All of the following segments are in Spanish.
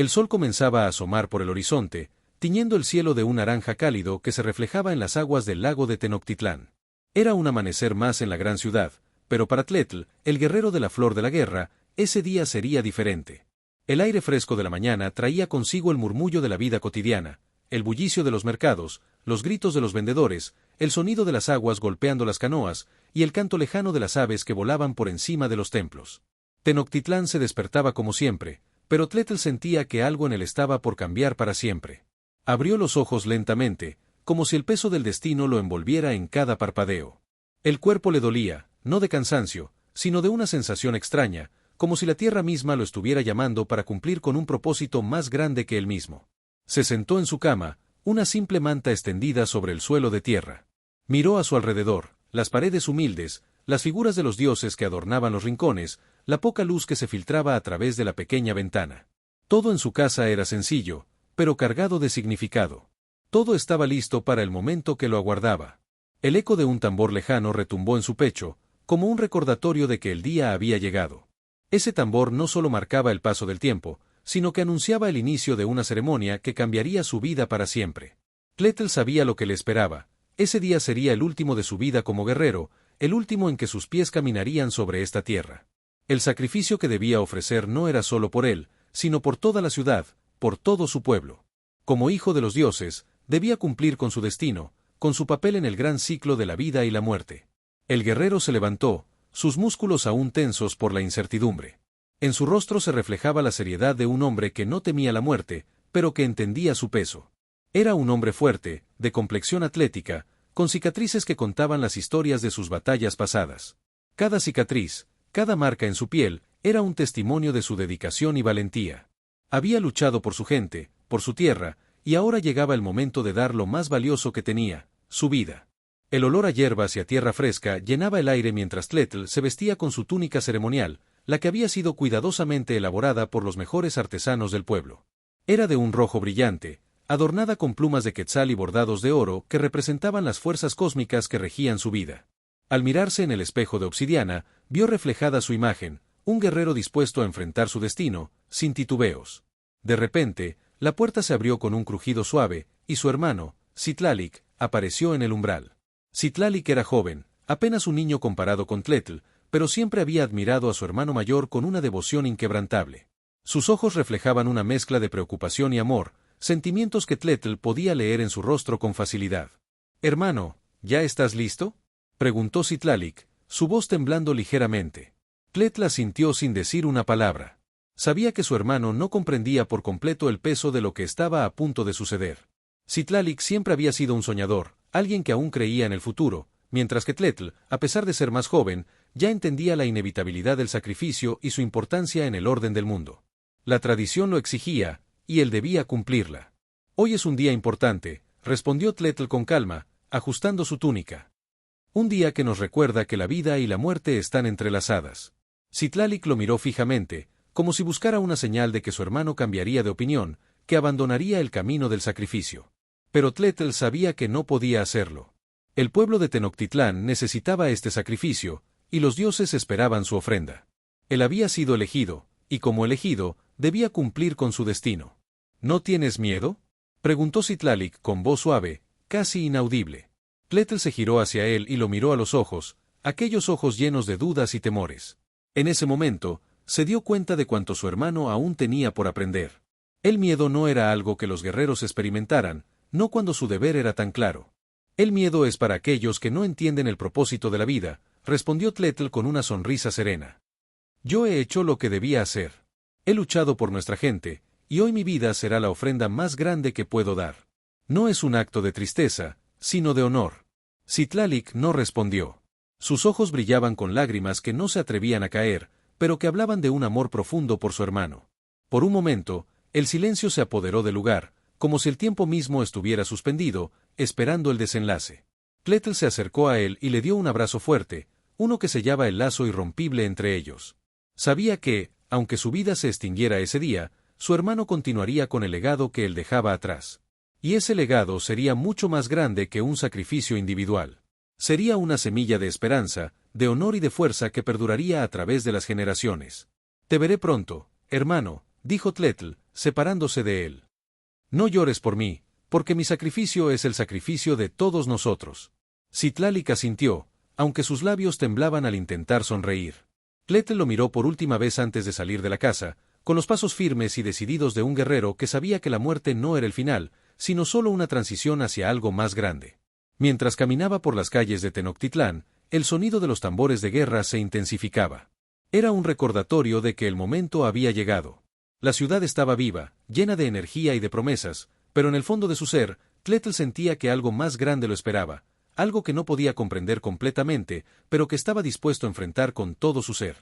El sol comenzaba a asomar por el horizonte, tiñendo el cielo de un naranja cálido que se reflejaba en las aguas del lago de Tenochtitlán. Era un amanecer más en la gran ciudad, pero para Tletl, el guerrero de la flor de la guerra, ese día sería diferente. El aire fresco de la mañana traía consigo el murmullo de la vida cotidiana, el bullicio de los mercados, los gritos de los vendedores, el sonido de las aguas golpeando las canoas, y el canto lejano de las aves que volaban por encima de los templos. Tenochtitlán se despertaba como siempre, pero Tletl sentía que algo en él estaba por cambiar para siempre. Abrió los ojos lentamente, como si el peso del destino lo envolviera en cada parpadeo. El cuerpo le dolía, no de cansancio, sino de una sensación extraña, como si la tierra misma lo estuviera llamando para cumplir con un propósito más grande que él mismo. Se sentó en su cama, una simple manta extendida sobre el suelo de tierra. Miró a su alrededor, las paredes humildes, las figuras de los dioses que adornaban los rincones, la poca luz que se filtraba a través de la pequeña ventana. Todo en su casa era sencillo, pero cargado de significado. Todo estaba listo para el momento que lo aguardaba. El eco de un tambor lejano retumbó en su pecho, como un recordatorio de que el día había llegado. Ese tambor no solo marcaba el paso del tiempo, sino que anunciaba el inicio de una ceremonia que cambiaría su vida para siempre. Tletl sabía lo que le esperaba. Ese día sería el último de su vida como guerrero, el último en que sus pies caminarían sobre esta tierra. El sacrificio que debía ofrecer no era solo por él, sino por toda la ciudad, por todo su pueblo. Como hijo de los dioses, debía cumplir con su destino, con su papel en el gran ciclo de la vida y la muerte. El guerrero se levantó, sus músculos aún tensos por la incertidumbre. En su rostro se reflejaba la seriedad de un hombre que no temía la muerte, pero que entendía su peso. Era un hombre fuerte, de complexión atlética, con cicatrices que contaban las historias de sus batallas pasadas. Cada cicatriz, cada marca en su piel, era un testimonio de su dedicación y valentía. Había luchado por su gente, por su tierra, y ahora llegaba el momento de dar lo más valioso que tenía, su vida. El olor a hierbas y a tierra fresca llenaba el aire mientras Tletl se vestía con su túnica ceremonial, la que había sido cuidadosamente elaborada por los mejores artesanos del pueblo. Era de un rojo brillante, adornada con plumas de quetzal y bordados de oro que representaban las fuerzas cósmicas que regían su vida. Al mirarse en el espejo de obsidiana, vio reflejada su imagen, un guerrero dispuesto a enfrentar su destino, sin titubeos. De repente, la puerta se abrió con un crujido suave, y su hermano, Citlalic, apareció en el umbral. Citlalic era joven, apenas un niño comparado con Tletl, pero siempre había admirado a su hermano mayor con una devoción inquebrantable. Sus ojos reflejaban una mezcla de preocupación y amor, sentimientos que Tletl podía leer en su rostro con facilidad. «Hermano, ¿ya estás listo?», preguntó Citlalic, su voz temblando ligeramente. Tletl asintió sin decir una palabra. Sabía que su hermano no comprendía por completo el peso de lo que estaba a punto de suceder. Citlalic siempre había sido un soñador, alguien que aún creía en el futuro, mientras que Tletl, a pesar de ser más joven, ya entendía la inevitabilidad del sacrificio y su importancia en el orden del mundo. La tradición lo exigía, y él debía cumplirla. «Hoy es un día importante», respondió Tletl con calma, ajustando su túnica. «Un día que nos recuerda que la vida y la muerte están entrelazadas». Citlalic lo miró fijamente, como si buscara una señal de que su hermano cambiaría de opinión, que abandonaría el camino del sacrificio. Pero Tletl sabía que no podía hacerlo. El pueblo de Tenochtitlán necesitaba este sacrificio, y los dioses esperaban su ofrenda. Él había sido elegido, y como elegido, debía cumplir con su destino. «¿No tienes miedo?», preguntó Citlalic con voz suave, casi inaudible. Tletl se giró hacia él y lo miró a los ojos, aquellos ojos llenos de dudas y temores. En ese momento, se dio cuenta de cuanto su hermano aún tenía por aprender. El miedo no era algo que los guerreros experimentaran, no cuando su deber era tan claro. «El miedo es para aquellos que no entienden el propósito de la vida», respondió Tletl con una sonrisa serena. «Yo he hecho lo que debía hacer. He luchado por nuestra gente, y hoy mi vida será la ofrenda más grande que puedo dar. No es un acto de tristeza, sino de honor». Citlalic no respondió. Sus ojos brillaban con lágrimas que no se atrevían a caer, pero que hablaban de un amor profundo por su hermano. Por un momento, el silencio se apoderó del lugar, como si el tiempo mismo estuviera suspendido, esperando el desenlace. Tletl se acercó a él y le dio un abrazo fuerte, uno que sellaba el lazo irrompible entre ellos. Sabía que, aunque su vida se extinguiera ese día, su hermano continuaría con el legado que él dejaba atrás. Y ese legado sería mucho más grande que un sacrificio individual. Sería una semilla de esperanza, de honor y de fuerza que perduraría a través de las generaciones. «Te veré pronto, hermano», dijo Tletl, separándose de él. No llores por mí, porque mi sacrificio es el sacrificio de todos nosotros. Citlali asintió, aunque sus labios temblaban al intentar sonreír. Tletl lo miró por última vez antes de salir de la casa, con los pasos firmes y decididos de un guerrero que sabía que la muerte no era el final, sino solo una transición hacia algo más grande. Mientras caminaba por las calles de Tenochtitlán, el sonido de los tambores de guerra se intensificaba. Era un recordatorio de que el momento había llegado. La ciudad estaba viva, llena de energía y de promesas, pero en el fondo de su ser, Tletl sentía que algo más grande lo esperaba, algo que no podía comprender completamente, pero que estaba dispuesto a enfrentar con todo su ser.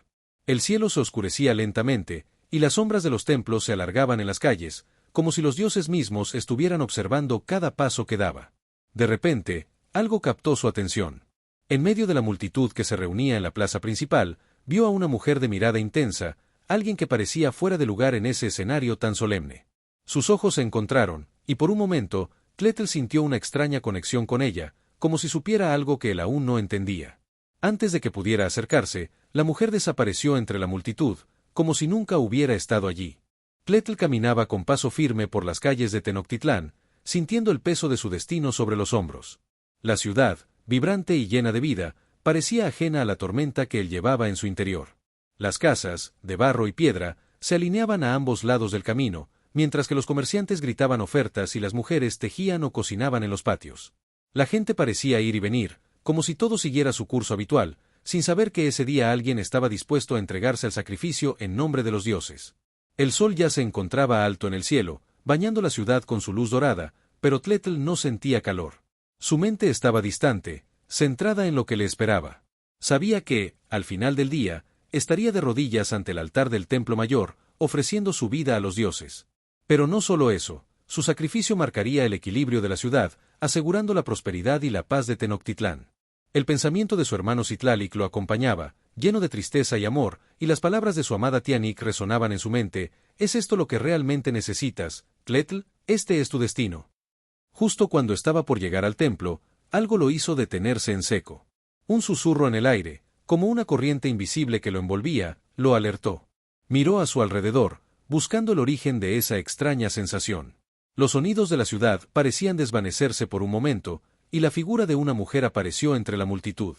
El cielo se oscurecía lentamente, y las sombras de los templos se alargaban en las calles, como si los dioses mismos estuvieran observando cada paso que daba. De repente, algo captó su atención. En medio de la multitud que se reunía en la plaza principal, vio a una mujer de mirada intensa, alguien que parecía fuera de lugar en ese escenario tan solemne. Sus ojos se encontraron, y por un momento, Tletl sintió una extraña conexión con ella, como si supiera algo que él aún no entendía. Antes de que pudiera acercarse, la mujer desapareció entre la multitud, como si nunca hubiera estado allí. Tletl caminaba con paso firme por las calles de Tenochtitlán, sintiendo el peso de su destino sobre los hombros. La ciudad, vibrante y llena de vida, parecía ajena a la tormenta que él llevaba en su interior. Las casas, de barro y piedra, se alineaban a ambos lados del camino, mientras que los comerciantes gritaban ofertas y las mujeres tejían o cocinaban en los patios. La gente parecía ir y venir, como si todo siguiera su curso habitual, sin saber que ese día alguien estaba dispuesto a entregarse al sacrificio en nombre de los dioses. El sol ya se encontraba alto en el cielo, bañando la ciudad con su luz dorada, pero Tletl no sentía calor. Su mente estaba distante, centrada en lo que le esperaba. Sabía que, al final del día, estaría de rodillas ante el altar del templo mayor, ofreciendo su vida a los dioses. Pero no solo eso, su sacrificio marcaría el equilibrio de la ciudad, asegurando la prosperidad y la paz de Tenochtitlán. El pensamiento de su hermano Citlali lo acompañaba, lleno de tristeza y amor, y las palabras de su amada Tianik resonaban en su mente: ¿es esto lo que realmente necesitas, Tletl? Este es tu destino. Justo cuando estaba por llegar al templo, algo lo hizo detenerse en seco. Un susurro en el aire, como una corriente invisible que lo envolvía, lo alertó. Miró a su alrededor, buscando el origen de esa extraña sensación. Los sonidos de la ciudad parecían desvanecerse por un momento, y la figura de una mujer apareció entre la multitud.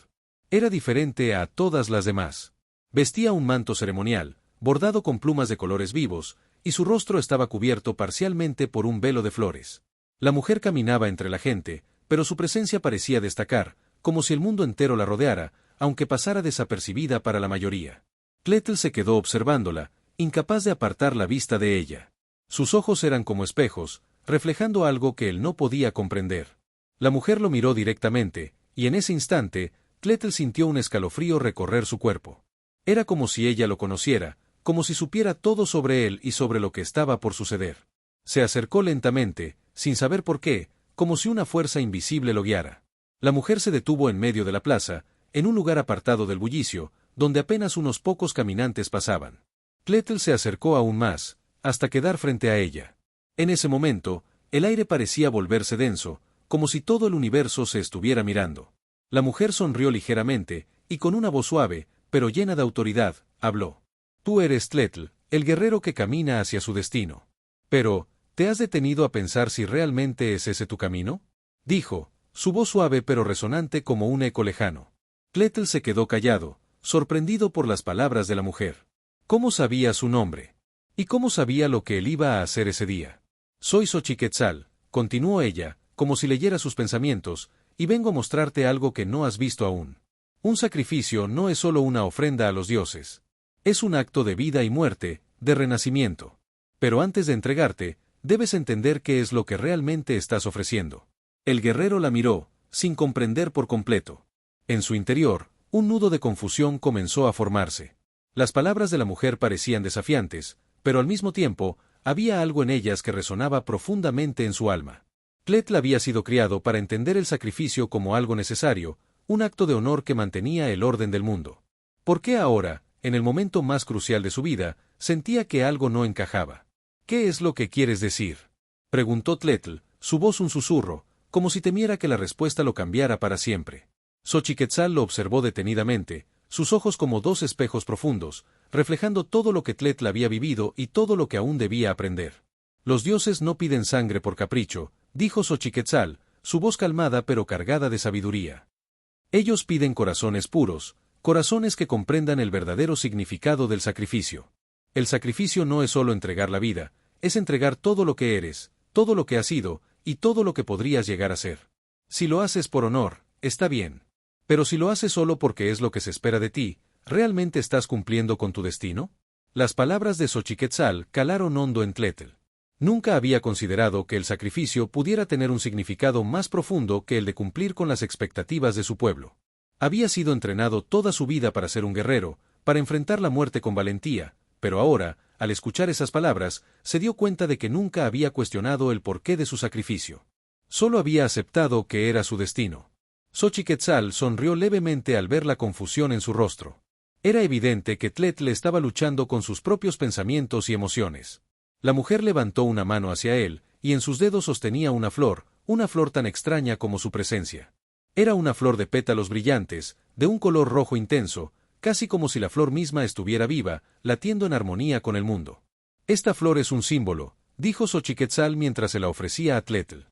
Era diferente a todas las demás. Vestía un manto ceremonial, bordado con plumas de colores vivos, y su rostro estaba cubierto parcialmente por un velo de flores. La mujer caminaba entre la gente, pero su presencia parecía destacar, como si el mundo entero la rodeara, aunque pasara desapercibida para la mayoría. Tletl se quedó observándola, incapaz de apartar la vista de ella. Sus ojos eran como espejos, reflejando algo que él no podía comprender. La mujer lo miró directamente, y en ese instante, Tletl sintió un escalofrío recorrer su cuerpo. Era como si ella lo conociera, como si supiera todo sobre él y sobre lo que estaba por suceder. Se acercó lentamente, sin saber por qué, como si una fuerza invisible lo guiara. La mujer se detuvo en medio de la plaza, en un lugar apartado del bullicio, donde apenas unos pocos caminantes pasaban. Tletl se acercó aún más, hasta quedar frente a ella. En ese momento, el aire parecía volverse denso, como si todo el universo se estuviera mirando. La mujer sonrió ligeramente, y con una voz suave, pero llena de autoridad, habló. Tú eres Tletl, el guerrero que camina hacia su destino. Pero, ¿te has detenido a pensar si realmente es ese tu camino? Dijo, su voz suave pero resonante como un eco lejano. Tletl se quedó callado, sorprendido por las palabras de la mujer. ¿Cómo sabía su nombre? ¿Y cómo sabía lo que él iba a hacer ese día? Soy Xochiquetzal, continuó ella, como si leyera sus pensamientos, y vengo a mostrarte algo que no has visto aún. Un sacrificio no es solo una ofrenda a los dioses. Es un acto de vida y muerte, de renacimiento. Pero antes de entregarte, debes entender qué es lo que realmente estás ofreciendo. El guerrero la miró, sin comprender por completo. En su interior, un nudo de confusión comenzó a formarse. Las palabras de la mujer parecían desafiantes, pero al mismo tiempo, había algo en ellas que resonaba profundamente en su alma. Tletl había sido criado para entender el sacrificio como algo necesario, un acto de honor que mantenía el orden del mundo. ¿Por qué ahora, en el momento más crucial de su vida, sentía que algo no encajaba? ¿Qué es lo que quieres decir?, preguntó Tletl, su voz un susurro, como si temiera que la respuesta lo cambiara para siempre. Xochiquetzal lo observó detenidamente, sus ojos como dos espejos profundos, reflejando todo lo que Tletl había vivido y todo lo que aún debía aprender. Los dioses no piden sangre por capricho, dijo Xochiquetzal, su voz calmada pero cargada de sabiduría. Ellos piden corazones puros, corazones que comprendan el verdadero significado del sacrificio. El sacrificio no es solo entregar la vida, es entregar todo lo que eres, todo lo que has sido, y todo lo que podrías llegar a ser. Si lo haces por honor, está bien. Pero si lo haces solo porque es lo que se espera de ti, ¿realmente estás cumpliendo con tu destino? Las palabras de Xochiquetzal calaron hondo en Tletl. Nunca había considerado que el sacrificio pudiera tener un significado más profundo que el de cumplir con las expectativas de su pueblo. Había sido entrenado toda su vida para ser un guerrero, para enfrentar la muerte con valentía, pero ahora, al escuchar esas palabras, se dio cuenta de que nunca había cuestionado el porqué de su sacrificio. Solo había aceptado que era su destino. Xochiquetzal sonrió levemente al ver la confusión en su rostro. Era evidente que Tletl estaba luchando con sus propios pensamientos y emociones. La mujer levantó una mano hacia él, y en sus dedos sostenía una flor tan extraña como su presencia. Era una flor de pétalos brillantes, de un color rojo intenso, casi como si la flor misma estuviera viva, latiendo en armonía con el mundo. Esta flor es un símbolo, dijo Xochiquetzal mientras se la ofrecía a Tletl.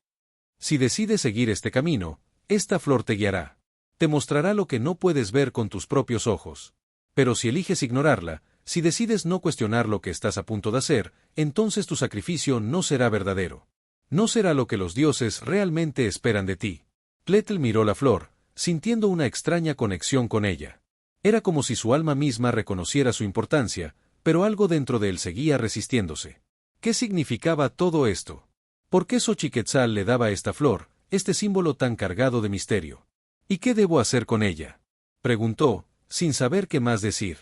Si decides seguir este camino, esta flor te guiará. Te mostrará lo que no puedes ver con tus propios ojos. Pero si eliges ignorarla, si decides no cuestionar lo que estás a punto de hacer, entonces tu sacrificio no será verdadero. No será lo que los dioses realmente esperan de ti. Tletl miró la flor, sintiendo una extraña conexión con ella. Era como si su alma misma reconociera su importancia, pero algo dentro de él seguía resistiéndose. ¿Qué significaba todo esto? ¿Por qué Xochiquetzal le daba esta flor, este símbolo tan cargado de misterio? ¿Y qué debo hacer con ella?, preguntó, sin saber qué más decir.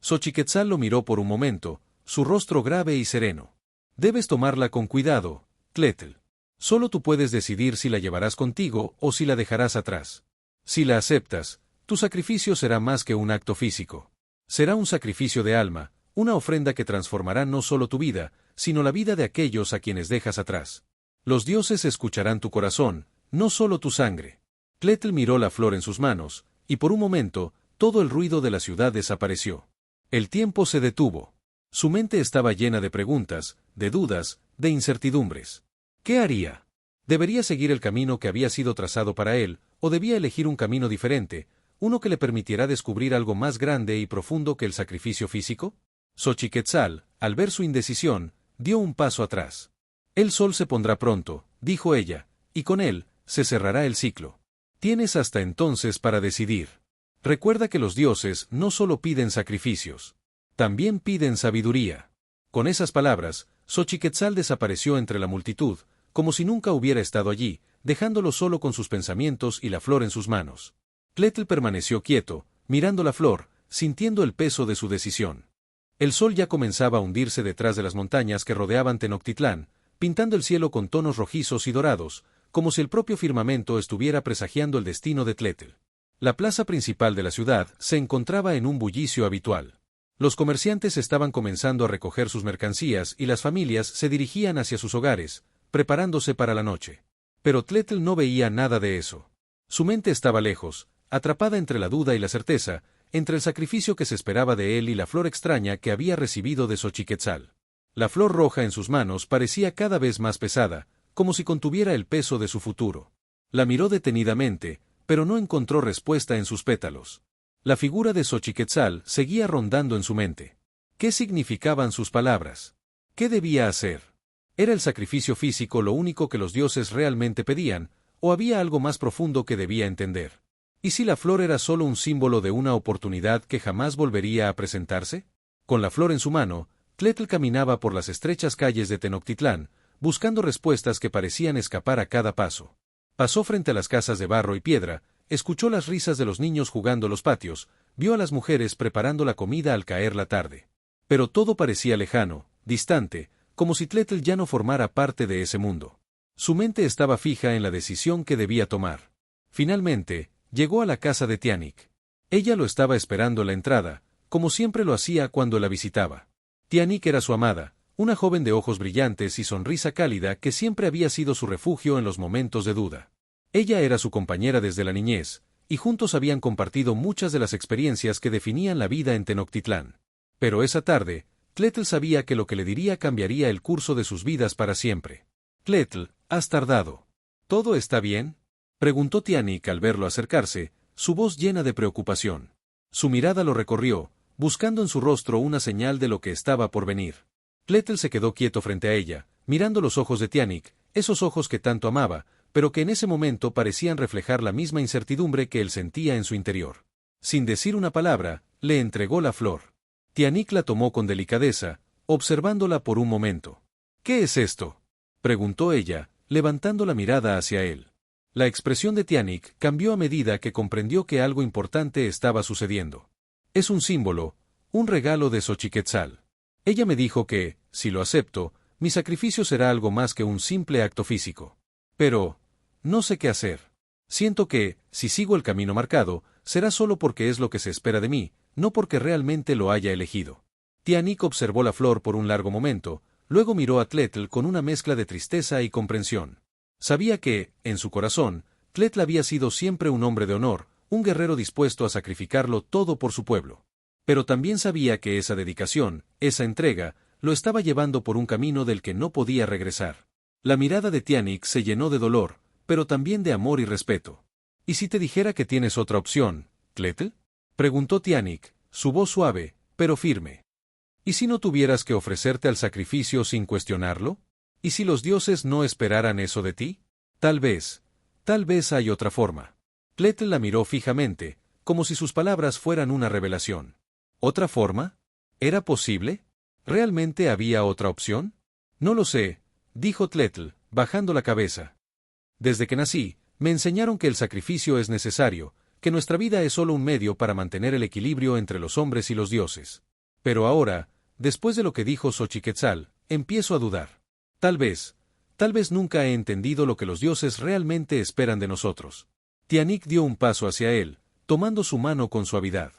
Xochiquetzal lo miró por un momento, su rostro grave y sereno. Debes tomarla con cuidado, Tletl. Solo tú puedes decidir si la llevarás contigo o si la dejarás atrás. Si la aceptas, tu sacrificio será más que un acto físico. Será un sacrificio de alma, una ofrenda que transformará no solo tu vida, sino la vida de aquellos a quienes dejas atrás. Los dioses escucharán tu corazón, no solo tu sangre. Tletl miró la flor en sus manos, y por un momento, todo el ruido de la ciudad desapareció. El tiempo se detuvo. Su mente estaba llena de preguntas, de dudas, de incertidumbres. ¿Qué haría? ¿Debería seguir el camino que había sido trazado para él, o debía elegir un camino diferente, uno que le permitiera descubrir algo más grande y profundo que el sacrificio físico? Xochiquetzal, al ver su indecisión, dio un paso atrás. El sol se pondrá pronto, dijo ella, y con él, se cerrará el ciclo. Tienes hasta entonces para decidir. Recuerda que los dioses no solo piden sacrificios, también piden sabiduría. Con esas palabras, Xochiquetzal desapareció entre la multitud, como si nunca hubiera estado allí, dejándolo solo con sus pensamientos y la flor en sus manos. Tletl permaneció quieto, mirando la flor, sintiendo el peso de su decisión. El sol ya comenzaba a hundirse detrás de las montañas que rodeaban Tenochtitlán, pintando el cielo con tonos rojizos y dorados, como si el propio firmamento estuviera presagiando el destino de Tletl. La plaza principal de la ciudad se encontraba en un bullicio habitual. Los comerciantes estaban comenzando a recoger sus mercancías y las familias se dirigían hacia sus hogares, preparándose para la noche. Pero Tletl no veía nada de eso. Su mente estaba lejos, atrapada entre la duda y la certeza, entre el sacrificio que se esperaba de él y la flor extraña que había recibido de Xochiquetzal. La flor roja en sus manos parecía cada vez más pesada, como si contuviera el peso de su futuro. La miró detenidamente, pero no encontró respuesta en sus pétalos. La figura de Xochiquetzal seguía rondando en su mente. ¿Qué significaban sus palabras? ¿Qué debía hacer? ¿Era el sacrificio físico lo único que los dioses realmente pedían, o había algo más profundo que debía entender? ¿Y si la flor era solo un símbolo de una oportunidad que jamás volvería a presentarse? Con la flor en su mano, Tletl caminaba por las estrechas calles de Tenochtitlán, buscando respuestas que parecían escapar a cada paso. Pasó frente a las casas de barro y piedra, escuchó las risas de los niños jugando en los patios, vio a las mujeres preparando la comida al caer la tarde. Pero todo parecía lejano, distante, como si Tletl ya no formara parte de ese mundo. Su mente estaba fija en la decisión que debía tomar. Finalmente, llegó a la casa de Tianik. Ella lo estaba esperando en la entrada, como siempre lo hacía cuando la visitaba. Tianik era su amada, una joven de ojos brillantes y sonrisa cálida que siempre había sido su refugio en los momentos de duda. Ella era su compañera desde la niñez, y juntos habían compartido muchas de las experiencias que definían la vida en Tenochtitlán. Pero esa tarde, Tletl sabía que lo que le diría cambiaría el curso de sus vidas para siempre. «Tletl, has tardado. ¿Todo está bien?», preguntó Tianik al verlo acercarse, su voz llena de preocupación. Su mirada lo recorrió, buscando en su rostro una señal de lo que estaba por venir. Tletl se quedó quieto frente a ella, mirando los ojos de Tianik, esos ojos que tanto amaba, pero que en ese momento parecían reflejar la misma incertidumbre que él sentía en su interior. Sin decir una palabra, le entregó la flor. Tianik la tomó con delicadeza, observándola por un momento. «¿Qué es esto?», preguntó ella, levantando la mirada hacia él. La expresión de Tianik cambió a medida que comprendió que algo importante estaba sucediendo. «Es un símbolo, un regalo de Xochiquetzal. Ella me dijo que, si lo acepto, mi sacrificio será algo más que un simple acto físico. Pero no sé qué hacer. Siento que, si sigo el camino marcado, será solo porque es lo que se espera de mí, no porque realmente lo haya elegido». Tianik observó la flor por un largo momento, luego miró a Tletl con una mezcla de tristeza y comprensión. Sabía que, en su corazón, Tletl había sido siempre un hombre de honor, un guerrero dispuesto a sacrificarlo todo por su pueblo. Pero también sabía que esa dedicación, esa entrega, lo estaba llevando por un camino del que no podía regresar. La mirada de Tianik se llenó de dolor, pero también de amor y respeto. «¿Y si te dijera que tienes otra opción, Tletl?», preguntó Tianik, su voz suave, pero firme. «¿Y si no tuvieras que ofrecerte al sacrificio sin cuestionarlo? ¿Y si los dioses no esperaran eso de ti? Tal vez hay otra forma». Tletl la miró fijamente, como si sus palabras fueran una revelación. ¿Otra forma? ¿Era posible? ¿Realmente había otra opción? «No lo sé», dijo Tletl, bajando la cabeza. «Desde que nací, me enseñaron que el sacrificio es necesario, que nuestra vida es solo un medio para mantener el equilibrio entre los hombres y los dioses. Pero ahora, después de lo que dijo Xochiquetzal, empiezo a dudar. Tal vez nunca he entendido lo que los dioses realmente esperan de nosotros». Tianik dio un paso hacia él, tomando su mano con suavidad.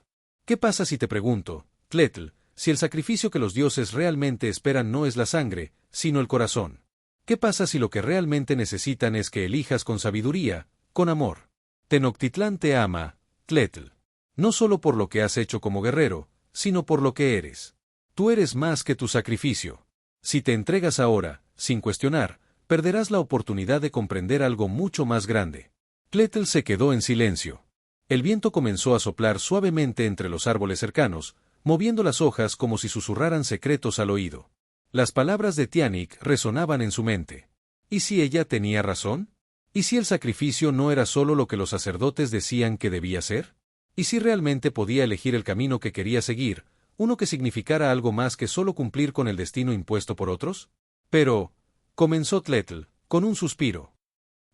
«¿Qué pasa si te pregunto, Tletl, si el sacrificio que los dioses realmente esperan no es la sangre, sino el corazón? ¿Qué pasa si lo que realmente necesitan es que elijas con sabiduría, con amor? Tenochtitlán te ama, Tletl. No solo por lo que has hecho como guerrero, sino por lo que eres. Tú eres más que tu sacrificio. Si te entregas ahora, sin cuestionar, perderás la oportunidad de comprender algo mucho más grande». Tletl se quedó en silencio. El viento comenzó a soplar suavemente entre los árboles cercanos, moviendo las hojas como si susurraran secretos al oído. Las palabras de Tianik resonaban en su mente. ¿Y si ella tenía razón? ¿Y si el sacrificio no era solo lo que los sacerdotes decían que debía ser? ¿Y si realmente podía elegir el camino que quería seguir, uno que significara algo más que solo cumplir con el destino impuesto por otros? «Pero», comenzó Tletl, con un suspiro.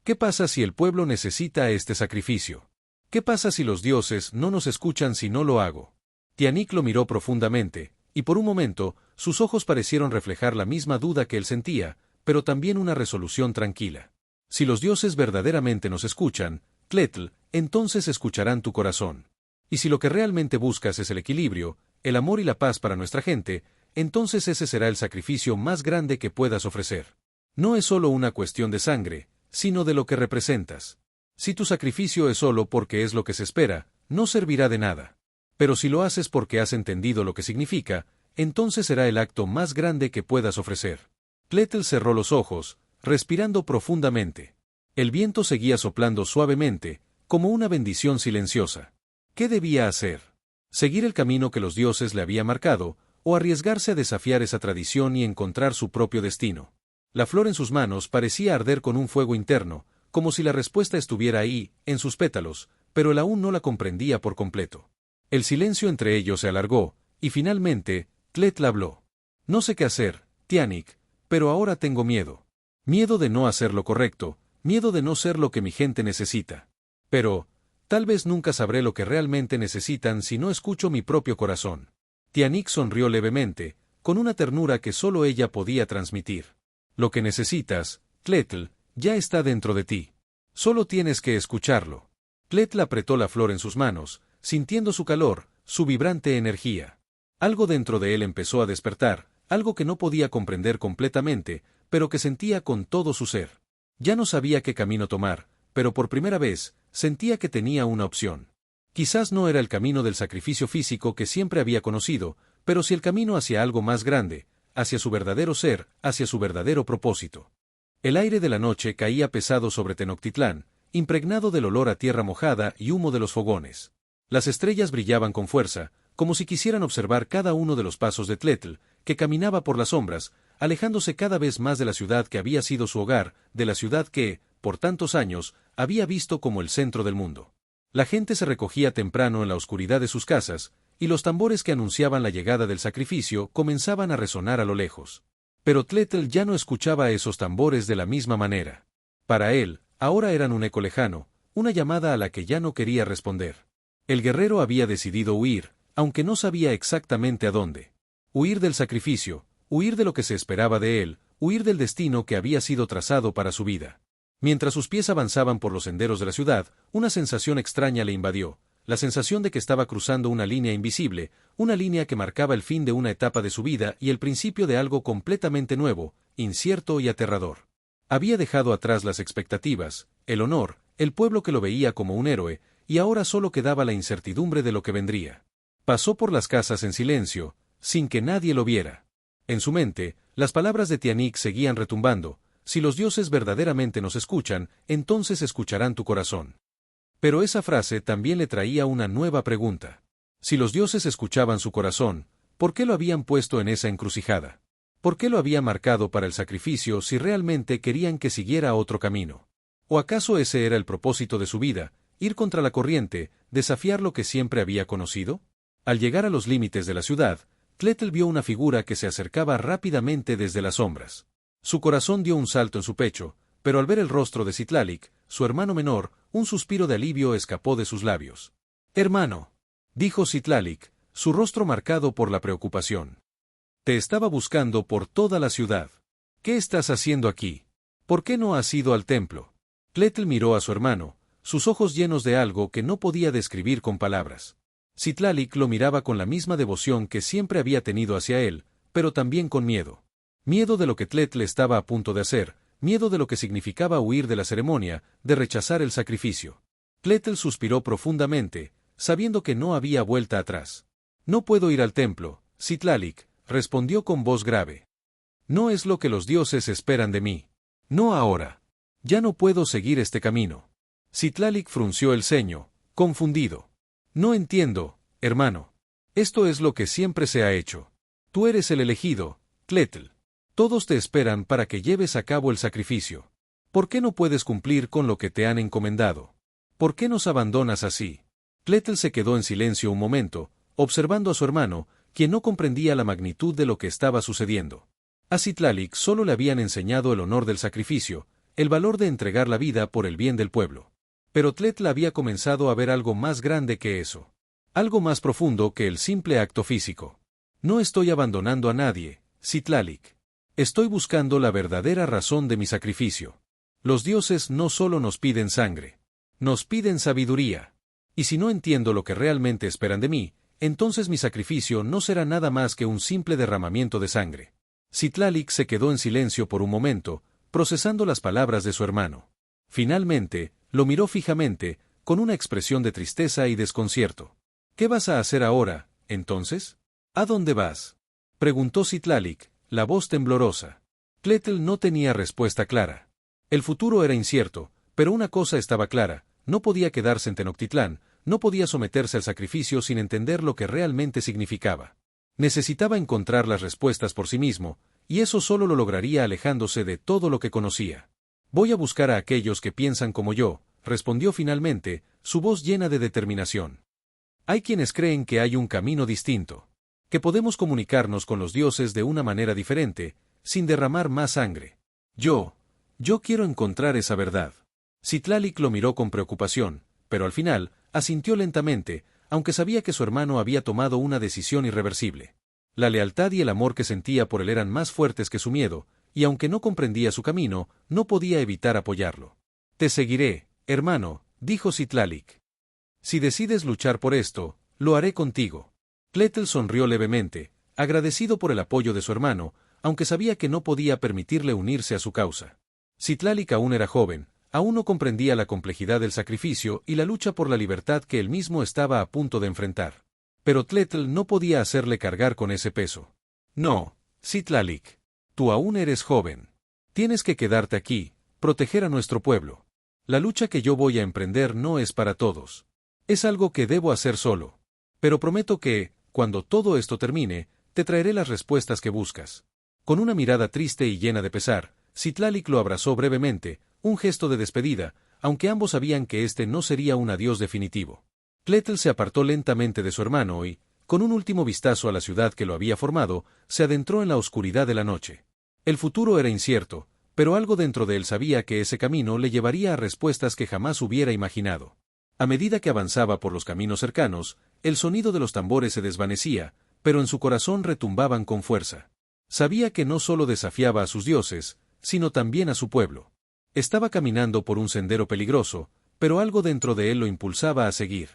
«¿Qué pasa si el pueblo necesita este sacrificio? ¿Qué pasa si los dioses no nos escuchan si no lo hago?». Tianik lo miró profundamente, y por un momento, sus ojos parecieron reflejar la misma duda que él sentía, pero también una resolución tranquila. «Si los dioses verdaderamente nos escuchan, Tletl, entonces escucharán tu corazón. Y si lo que realmente buscas es el equilibrio, el amor y la paz para nuestra gente, entonces ese será el sacrificio más grande que puedas ofrecer. No es solo una cuestión de sangre, sino de lo que representas. Si tu sacrificio es solo porque es lo que se espera, no servirá de nada. Pero si lo haces porque has entendido lo que significa, entonces será el acto más grande que puedas ofrecer». Tletl cerró los ojos, respirando profundamente. El viento seguía soplando suavemente, como una bendición silenciosa. ¿Qué debía hacer? ¿Seguir el camino que los dioses le habían marcado, o arriesgarse a desafiar esa tradición y encontrar su propio destino? La flor en sus manos parecía arder con un fuego interno, como si la respuesta estuviera ahí, en sus pétalos, pero él aún no la comprendía por completo. El silencio entre ellos se alargó, y finalmente, Tletl habló. «No sé qué hacer, Tianik, pero ahora tengo miedo. Miedo de no hacer lo correcto, miedo de no ser lo que mi gente necesita. Pero, tal vez nunca sabré lo que realmente necesitan si no escucho mi propio corazón». Tianik sonrió levemente, con una ternura que solo ella podía transmitir. «Lo que necesitas, Tletl, ya está dentro de ti. Solo tienes que escucharlo». Tletl apretó la flor en sus manos, sintiendo su calor, su vibrante energía. Algo dentro de él empezó a despertar, algo que no podía comprender completamente, pero que sentía con todo su ser. Ya no sabía qué camino tomar, pero por primera vez, sentía que tenía una opción. Quizás no era el camino del sacrificio físico que siempre había conocido, pero sí el camino hacia algo más grande, hacia su verdadero ser, hacia su verdadero propósito. El aire de la noche caía pesado sobre Tenochtitlán, impregnado del olor a tierra mojada y humo de los fogones. Las estrellas brillaban con fuerza, como si quisieran observar cada uno de los pasos de Tletl, que caminaba por las sombras, alejándose cada vez más de la ciudad que había sido su hogar, de la ciudad que, por tantos años, había visto como el centro del mundo. La gente se recogía temprano en la oscuridad de sus casas, y los tambores que anunciaban la llegada del sacrificio comenzaban a resonar a lo lejos. Pero Tletl ya no escuchaba esos tambores de la misma manera. Para él, ahora eran un eco lejano, una llamada a la que ya no quería responder. El guerrero había decidido huir, aunque no sabía exactamente a dónde. Huir del sacrificio, huir de lo que se esperaba de él, huir del destino que había sido trazado para su vida. Mientras sus pies avanzaban por los senderos de la ciudad, una sensación extraña le invadió, la sensación de que estaba cruzando una línea invisible, una línea que marcaba el fin de una etapa de su vida y el principio de algo completamente nuevo, incierto y aterrador. Había dejado atrás las expectativas, el honor, el pueblo que lo veía como un héroe, y ahora solo quedaba la incertidumbre de lo que vendría. Pasó por las casas en silencio, sin que nadie lo viera. En su mente, las palabras de Tianik seguían retumbando: si los dioses verdaderamente nos escuchan, entonces escucharán tu corazón. Pero esa frase también le traía una nueva pregunta. Si los dioses escuchaban su corazón, ¿por qué lo habían puesto en esa encrucijada? ¿Por qué lo había marcado para el sacrificio si realmente querían que siguiera otro camino? ¿O acaso ese era el propósito de su vida, ir contra la corriente, desafiar lo que siempre había conocido? Al llegar a los límites de la ciudad, Tletl vio una figura que se acercaba rápidamente desde las sombras. Su corazón dio un salto en su pecho, pero al ver el rostro de Citlalic, su hermano menor, un suspiro de alivio escapó de sus labios. «Hermano», dijo Citlalic, su rostro marcado por la preocupación. «Te estaba buscando por toda la ciudad. ¿Qué estás haciendo aquí? ¿Por qué no has ido al templo?» Tletl miró a su hermano, sus ojos llenos de algo que no podía describir con palabras. Citlalic lo miraba con la misma devoción que siempre había tenido hacia él, pero también con miedo. Miedo de lo que Tletl estaba a punto de hacer, miedo de lo que significaba huir de la ceremonia, de rechazar el sacrificio. Tletl suspiró profundamente, sabiendo que no había vuelta atrás. «No puedo ir al templo, Citlalic», respondió con voz grave. «No es lo que los dioses esperan de mí. No ahora. Ya no puedo seguir este camino». Citlalic frunció el ceño, confundido. «No entiendo, hermano. Esto es lo que siempre se ha hecho. Tú eres el elegido, Tletl. Todos te esperan para que lleves a cabo el sacrificio. ¿Por qué no puedes cumplir con lo que te han encomendado? ¿Por qué nos abandonas así?» Tletl se quedó en silencio un momento, observando a su hermano, quien no comprendía la magnitud de lo que estaba sucediendo. A Citlalic solo le habían enseñado el honor del sacrificio, el valor de entregar la vida por el bien del pueblo. Pero Tletl había comenzado a ver algo más grande que eso. Algo más profundo que el simple acto físico. «No estoy abandonando a nadie, Citlalic. Estoy buscando la verdadera razón de mi sacrificio. Los dioses no solo nos piden sangre. Nos piden sabiduría. Y si no entiendo lo que realmente esperan de mí, entonces mi sacrificio no será nada más que un simple derramamiento de sangre». Citlalic se quedó en silencio por un momento, procesando las palabras de su hermano. Finalmente, lo miró fijamente, con una expresión de tristeza y desconcierto. «¿Qué vas a hacer ahora, entonces? ¿A dónde vas?», preguntó Citlalic, la voz temblorosa. Tletl no tenía respuesta clara. El futuro era incierto, pero una cosa estaba clara: no podía quedarse en Tenochtitlán, no podía someterse al sacrificio sin entender lo que realmente significaba. Necesitaba encontrar las respuestas por sí mismo, y eso solo lo lograría alejándose de todo lo que conocía. «Voy a buscar a aquellos que piensan como yo», respondió finalmente, su voz llena de determinación. «Hay quienes creen que hay un camino distinto, que podemos comunicarnos con los dioses de una manera diferente, sin derramar más sangre. Yo quiero encontrar esa verdad». Citlalic lo miró con preocupación, pero al final, asintió lentamente, aunque sabía que su hermano había tomado una decisión irreversible. La lealtad y el amor que sentía por él eran más fuertes que su miedo, y aunque no comprendía su camino, no podía evitar apoyarlo. «Te seguiré, hermano», dijo Citlalic. «Si decides luchar por esto, lo haré contigo». Tletl sonrió levemente, agradecido por el apoyo de su hermano, aunque sabía que no podía permitirle unirse a su causa. Citlalic aún era joven, aún no comprendía la complejidad del sacrificio y la lucha por la libertad que él mismo estaba a punto de enfrentar. Pero Tletl no podía hacerle cargar con ese peso. No, Citlalic. Tú aún eres joven. Tienes que quedarte aquí, proteger a nuestro pueblo. La lucha que yo voy a emprender no es para todos. Es algo que debo hacer solo. Pero prometo que, cuando todo esto termine, te traeré las respuestas que buscas. Con una mirada triste y llena de pesar, Citlalic lo abrazó brevemente, un gesto de despedida, aunque ambos sabían que este no sería un adiós definitivo. Tletl se apartó lentamente de su hermano y, con un último vistazo a la ciudad que lo había formado, se adentró en la oscuridad de la noche. El futuro era incierto, pero algo dentro de él sabía que ese camino le llevaría a respuestas que jamás hubiera imaginado. A medida que avanzaba por los caminos cercanos, el sonido de los tambores se desvanecía, pero en su corazón retumbaban con fuerza. Sabía que no solo desafiaba a sus dioses, sino también a su pueblo. Estaba caminando por un sendero peligroso, pero algo dentro de él lo impulsaba a seguir.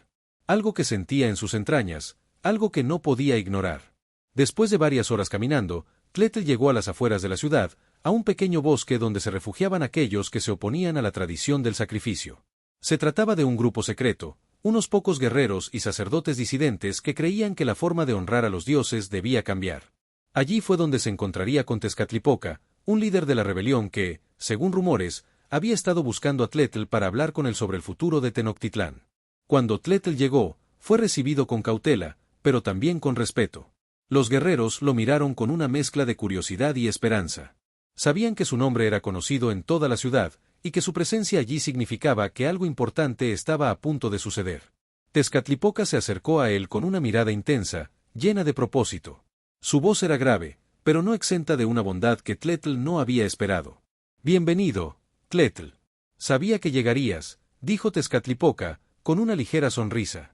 Algo que sentía en sus entrañas, algo que no podía ignorar. Después de varias horas caminando, Tletl llegó a las afueras de la ciudad, a un pequeño bosque donde se refugiaban aquellos que se oponían a la tradición del sacrificio. Se trataba de un grupo secreto, unos pocos guerreros y sacerdotes disidentes que creían que la forma de honrar a los dioses debía cambiar. Allí fue donde se encontraría con Tezcatlipoca, un líder de la rebelión que, según rumores, había estado buscando a Tletl para hablar con él sobre el futuro de Tenochtitlán. Cuando Tletl llegó, fue recibido con cautela, pero también con respeto. Los guerreros lo miraron con una mezcla de curiosidad y esperanza. Sabían que su nombre era conocido en toda la ciudad, y que su presencia allí significaba que algo importante estaba a punto de suceder. Tezcatlipoca se acercó a él con una mirada intensa, llena de propósito. Su voz era grave, pero no exenta de una bondad que Tletl no había esperado. «Bienvenido, Tletl. Sabía que llegarías», dijo Tezcatlipoca, con una ligera sonrisa.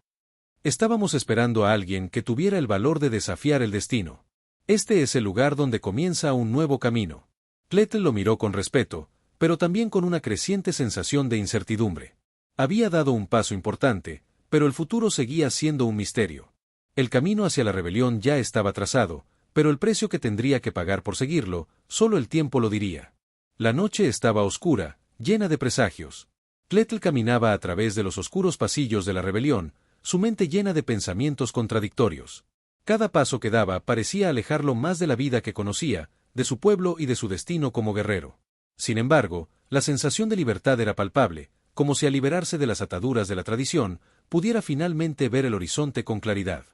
«Estábamos esperando a alguien que tuviera el valor de desafiar el destino. Este es el lugar donde comienza un nuevo camino». Tletl lo miró con respeto, pero también con una creciente sensación de incertidumbre. Había dado un paso importante, pero el futuro seguía siendo un misterio. El camino hacia la rebelión ya estaba trazado, pero el precio que tendría que pagar por seguirlo, solo el tiempo lo diría. La noche estaba oscura, llena de presagios. Tletl caminaba a través de los oscuros pasillos de la rebelión, su mente llena de pensamientos contradictorios. Cada paso que daba parecía alejarlo más de la vida que conocía, de su pueblo y de su destino como guerrero. Sin embargo, la sensación de libertad era palpable, como si al liberarse de las ataduras de la tradición, pudiera finalmente ver el horizonte con claridad.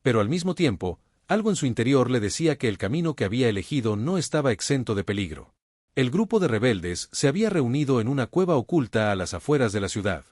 Pero al mismo tiempo, algo en su interior le decía que el camino que había elegido no estaba exento de peligro. El grupo de rebeldes se había reunido en una cueva oculta a las afueras de la ciudad.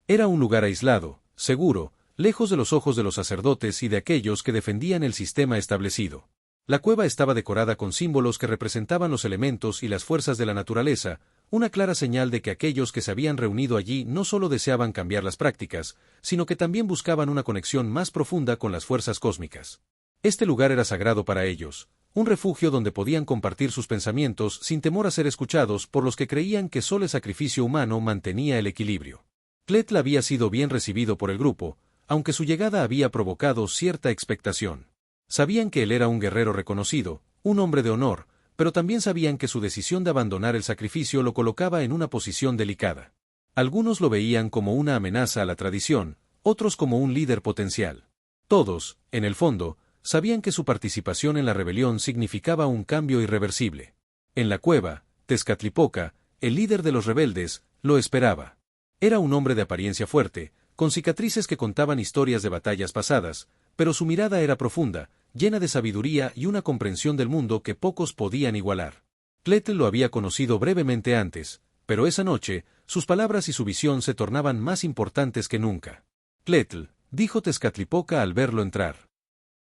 Era un lugar aislado, seguro, lejos de los ojos de los sacerdotes y de aquellos que defendían el sistema establecido. La cueva estaba decorada con símbolos que representaban los elementos y las fuerzas de la naturaleza, una clara señal de que aquellos que se habían reunido allí no solo deseaban cambiar las prácticas, sino que también buscaban una conexión más profunda con las fuerzas cósmicas. Este lugar era sagrado para ellos, un refugio donde podían compartir sus pensamientos sin temor a ser escuchados por los que creían que solo el sacrificio humano mantenía el equilibrio. Tletl había sido bien recibido por el grupo, aunque su llegada había provocado cierta expectación. Sabían que él era un guerrero reconocido, un hombre de honor, pero también sabían que su decisión de abandonar el sacrificio lo colocaba en una posición delicada. Algunos lo veían como una amenaza a la tradición, otros como un líder potencial. Todos, en el fondo, sabían que su participación en la rebelión significaba un cambio irreversible. En la cueva, Tezcatlipoca, el líder de los rebeldes, lo esperaba. Era un hombre de apariencia fuerte, con cicatrices que contaban historias de batallas pasadas, pero su mirada era profunda, llena de sabiduría y una comprensión del mundo que pocos podían igualar. Tletl lo había conocido brevemente antes, pero esa noche, sus palabras y su visión se tornaban más importantes que nunca. «Tletl», dijo Tezcatlipoca al verlo entrar.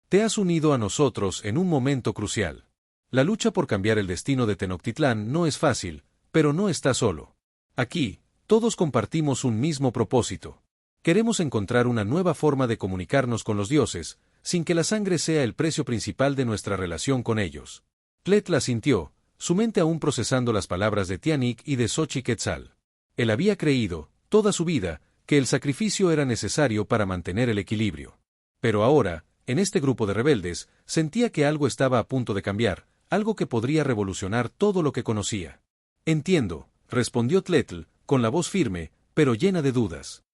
«Te has unido a nosotros en un momento crucial. La lucha por cambiar el destino de Tenochtitlán no es fácil, pero no estás solo. Aquí, todos compartimos un mismo propósito. Queremos encontrar una nueva forma de comunicarnos con los dioses, sin que la sangre sea el precio principal de nuestra relación con ellos». Tletl asintió, su mente aún procesando las palabras de Tianik y de Xochiquetzal. Él había creído, toda su vida, que el sacrificio era necesario para mantener el equilibrio. Pero ahora, en este grupo de rebeldes, sentía que algo estaba a punto de cambiar, algo que podría revolucionar todo lo que conocía. «Entiendo», respondió Tletl, con la voz firme, pero llena de dudas.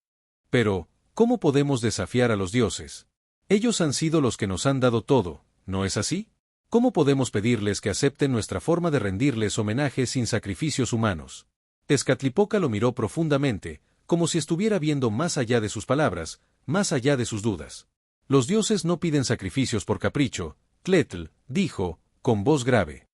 Pero, ¿cómo podemos desafiar a los dioses? Ellos han sido los que nos han dado todo, ¿no es así? ¿Cómo podemos pedirles que acepten nuestra forma de rendirles homenaje sin sacrificios humanos? Tezcatlipoca lo miró profundamente, como si estuviera viendo más allá de sus palabras, más allá de sus dudas. Los dioses no piden sacrificios por capricho, Tletl, dijo, con voz grave.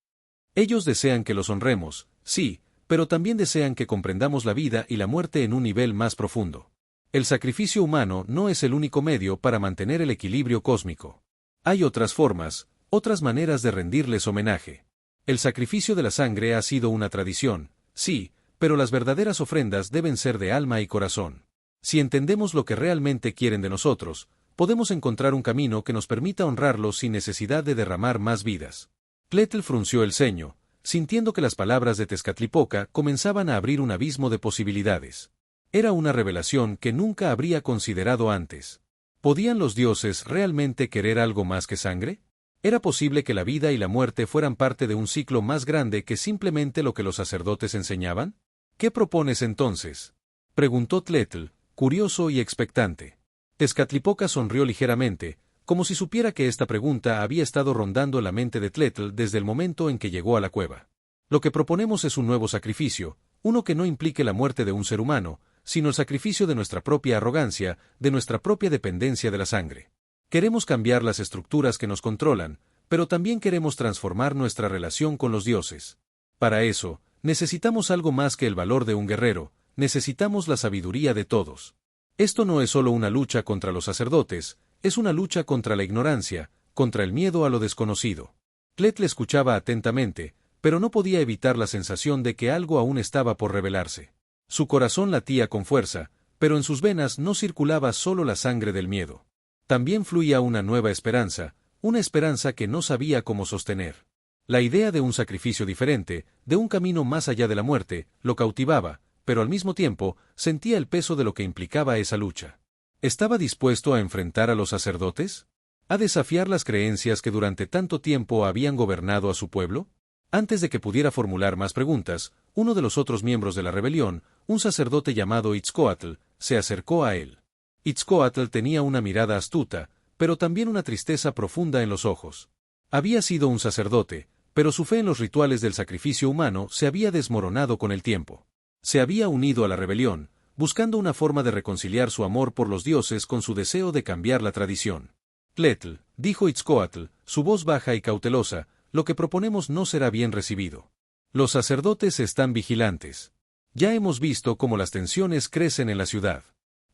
Ellos desean que los honremos, sí, pero también desean que comprendamos la vida y la muerte en un nivel más profundo. El sacrificio humano no es el único medio para mantener el equilibrio cósmico. Hay otras formas, otras maneras de rendirles homenaje. El sacrificio de la sangre ha sido una tradición, sí, pero las verdaderas ofrendas deben ser de alma y corazón. Si entendemos lo que realmente quieren de nosotros, podemos encontrar un camino que nos permita honrarlos sin necesidad de derramar más vidas. Tletl frunció el ceño, sintiendo que las palabras de Tezcatlipoca comenzaban a abrir un abismo de posibilidades. Era una revelación que nunca habría considerado antes. ¿Podían los dioses realmente querer algo más que sangre? ¿Era posible que la vida y la muerte fueran parte de un ciclo más grande que simplemente lo que los sacerdotes enseñaban? ¿Qué propones entonces?, preguntó Tletl, curioso y expectante. Tezcatlipoca sonrió ligeramente, como si supiera que esta pregunta había estado rondando la mente de Tletl desde el momento en que llegó a la cueva. Lo que proponemos es un nuevo sacrificio, uno que no implique la muerte de un ser humano, sino el sacrificio de nuestra propia arrogancia, de nuestra propia dependencia de la sangre. Queremos cambiar las estructuras que nos controlan, pero también queremos transformar nuestra relación con los dioses. Para eso, necesitamos algo más que el valor de un guerrero, necesitamos la sabiduría de todos. Esto no es solo una lucha contra los sacerdotes, es una lucha contra la ignorancia, contra el miedo a lo desconocido. Tletl escuchaba atentamente, pero no podía evitar la sensación de que algo aún estaba por revelarse. Su corazón latía con fuerza, pero en sus venas no circulaba solo la sangre del miedo. También fluía una nueva esperanza, una esperanza que no sabía cómo sostener. La idea de un sacrificio diferente, de un camino más allá de la muerte, lo cautivaba, pero al mismo tiempo, sentía el peso de lo que implicaba esa lucha. ¿Estaba dispuesto a enfrentar a los sacerdotes? ¿A desafiar las creencias que durante tanto tiempo habían gobernado a su pueblo? Antes de que pudiera formular más preguntas, uno de los otros miembros de la rebelión, un sacerdote llamado Itzcoatl, se acercó a él. Itzcoatl tenía una mirada astuta, pero también una tristeza profunda en los ojos. Había sido un sacerdote, pero su fe en los rituales del sacrificio humano se había desmoronado con el tiempo. Se había unido a la rebelión, buscando una forma de reconciliar su amor por los dioses con su deseo de cambiar la tradición. Tletl, dijo Itzcoatl, su voz baja y cautelosa, lo que proponemos no será bien recibido. Los sacerdotes están vigilantes. Ya hemos visto cómo las tensiones crecen en la ciudad.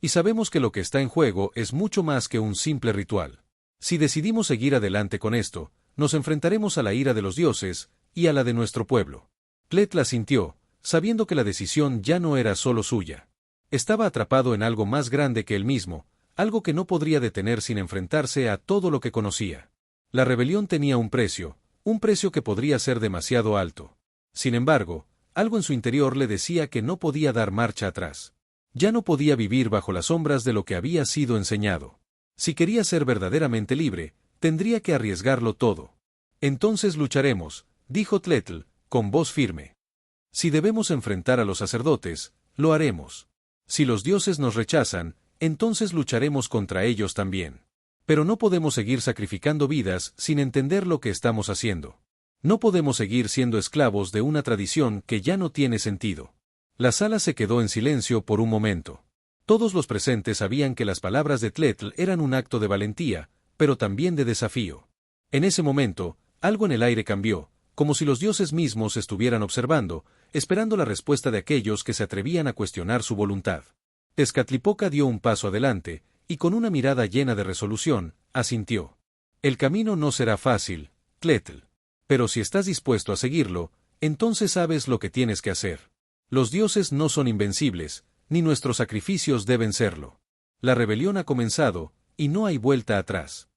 Y sabemos que lo que está en juego es mucho más que un simple ritual. Si decidimos seguir adelante con esto, nos enfrentaremos a la ira de los dioses, y a la de nuestro pueblo. Tletl asintió, sabiendo que la decisión ya no era solo suya. Estaba atrapado en algo más grande que él mismo, algo que no podría detener sin enfrentarse a todo lo que conocía. La rebelión tenía un precio que podría ser demasiado alto. Sin embargo, algo en su interior le decía que no podía dar marcha atrás. Ya no podía vivir bajo las sombras de lo que había sido enseñado. Si quería ser verdaderamente libre, tendría que arriesgarlo todo. Entonces lucharemos, dijo Tletl, con voz firme. Si debemos enfrentar a los sacerdotes, lo haremos. Si los dioses nos rechazan, entonces lucharemos contra ellos también. Pero no podemos seguir sacrificando vidas sin entender lo que estamos haciendo. No podemos seguir siendo esclavos de una tradición que ya no tiene sentido. La sala se quedó en silencio por un momento. Todos los presentes sabían que las palabras de Tletl eran un acto de valentía, pero también de desafío. En ese momento, algo en el aire cambió, como si los dioses mismos estuvieran observando, esperando la respuesta de aquellos que se atrevían a cuestionar su voluntad. Tezcatlipoca dio un paso adelante, y con una mirada llena de resolución, asintió. El camino no será fácil, Tletl. Pero si estás dispuesto a seguirlo, entonces sabes lo que tienes que hacer. Los dioses no son invencibles, ni nuestros sacrificios deben serlo. La rebelión ha comenzado, y no hay vuelta atrás.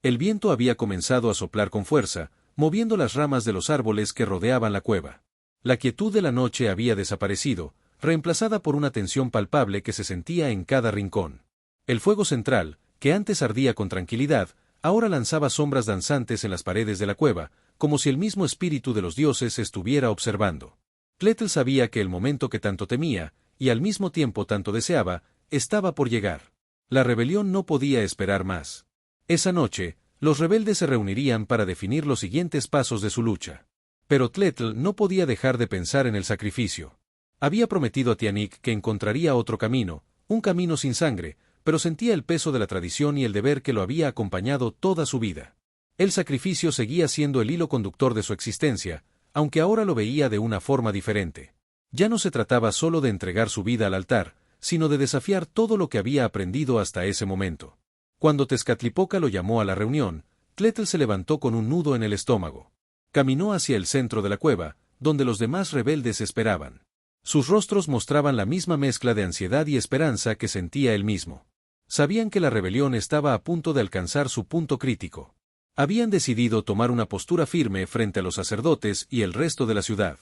El viento había comenzado a soplar con fuerza, moviendo las ramas de los árboles que rodeaban la cueva. La quietud de la noche había desaparecido, reemplazada por una tensión palpable que se sentía en cada rincón. El fuego central, que antes ardía con tranquilidad, ahora lanzaba sombras danzantes en las paredes de la cueva, como si el mismo espíritu de los dioses estuviera observando. Tletl sabía que el momento que tanto temía, y al mismo tiempo tanto deseaba, estaba por llegar. La rebelión no podía esperar más. Esa noche, los rebeldes se reunirían para definir los siguientes pasos de su lucha. Pero Tletl no podía dejar de pensar en el sacrificio. Había prometido a Tianik que encontraría otro camino, un camino sin sangre, pero sentía el peso de la tradición y el deber que lo había acompañado toda su vida. El sacrificio seguía siendo el hilo conductor de su existencia, aunque ahora lo veía de una forma diferente. Ya no se trataba solo de entregar su vida al altar, sino de desafiar todo lo que había aprendido hasta ese momento. Cuando Tezcatlipoca lo llamó a la reunión, Tletl se levantó con un nudo en el estómago. Caminó hacia el centro de la cueva, donde los demás rebeldes esperaban. Sus rostros mostraban la misma mezcla de ansiedad y esperanza que sentía él mismo. Sabían que la rebelión estaba a punto de alcanzar su punto crítico. Habían decidido tomar una postura firme frente a los sacerdotes y el resto de la ciudad.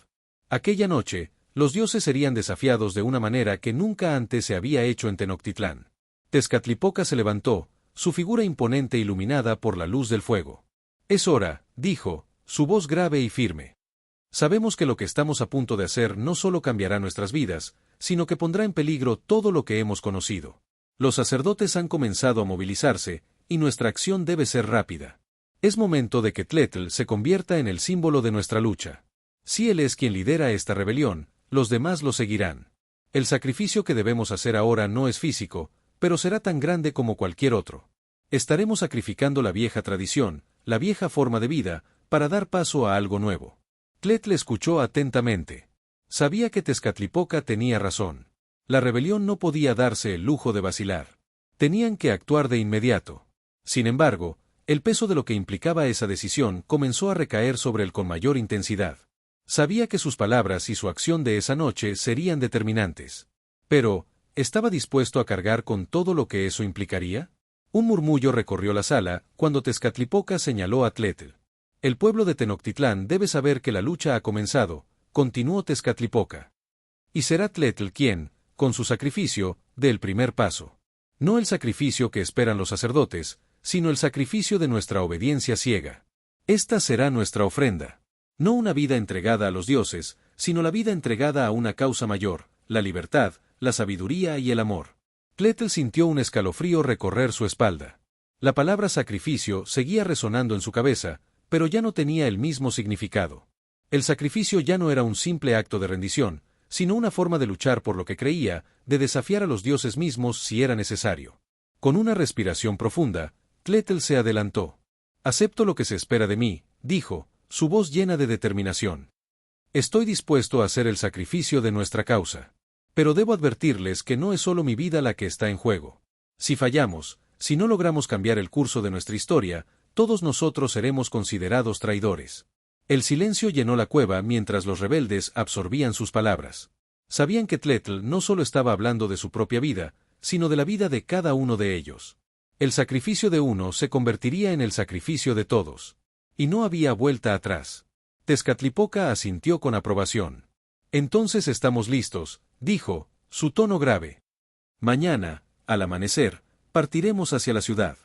Aquella noche, los dioses serían desafiados de una manera que nunca antes se había hecho en Tenochtitlán. Tezcatlipoca se levantó, su figura imponente iluminada por la luz del fuego. «Es hora», dijo, su voz grave y firme. «Sabemos que lo que estamos a punto de hacer no solo cambiará nuestras vidas, sino que pondrá en peligro todo lo que hemos conocido. Los sacerdotes han comenzado a movilizarse, y nuestra acción debe ser rápida. Es momento de que Tletl se convierta en el símbolo de nuestra lucha. Si él es quien lidera esta rebelión, los demás lo seguirán. El sacrificio que debemos hacer ahora no es físico, pero será tan grande como cualquier otro. Estaremos sacrificando la vieja tradición, la vieja forma de vida, para dar paso a algo nuevo». Tletl escuchó atentamente. Sabía que Tezcatlipoca tenía razón. La rebelión no podía darse el lujo de vacilar. Tenían que actuar de inmediato. Sin embargo, el peso de lo que implicaba esa decisión comenzó a recaer sobre él con mayor intensidad. Sabía que sus palabras y su acción de esa noche serían determinantes. Pero, ¿estaba dispuesto a cargar con todo lo que eso implicaría? Un murmullo recorrió la sala cuando Tezcatlipoca señaló a Tletl. «El pueblo de Tenochtitlán debe saber que la lucha ha comenzado», continuó Tezcatlipoca. «Y será Tletl quien, con su sacrificio, dé el primer paso. No el sacrificio que esperan los sacerdotes, sino el sacrificio de nuestra obediencia ciega. Esta será nuestra ofrenda. No una vida entregada a los dioses, sino la vida entregada a una causa mayor, la libertad, la sabiduría y el amor». Tletl sintió un escalofrío recorrer su espalda. La palabra sacrificio seguía resonando en su cabeza, pero ya no tenía el mismo significado. El sacrificio ya no era un simple acto de rendición, sino una forma de luchar por lo que creía, de desafiar a los dioses mismos si era necesario. Con una respiración profunda, Tletl se adelantó. «Acepto lo que se espera de mí», dijo, su voz llena de determinación. «Estoy dispuesto a hacer el sacrificio de nuestra causa. Pero debo advertirles que no es solo mi vida la que está en juego. Si fallamos, si no logramos cambiar el curso de nuestra historia, todos nosotros seremos considerados traidores». El silencio llenó la cueva mientras los rebeldes absorbían sus palabras. Sabían que Tletl no solo estaba hablando de su propia vida, sino de la vida de cada uno de ellos. El sacrificio de uno se convertiría en el sacrificio de todos. Y no había vuelta atrás. Tezcatlipoca asintió con aprobación. «Entonces estamos listos», dijo, su tono grave. «Mañana, al amanecer, partiremos hacia la ciudad.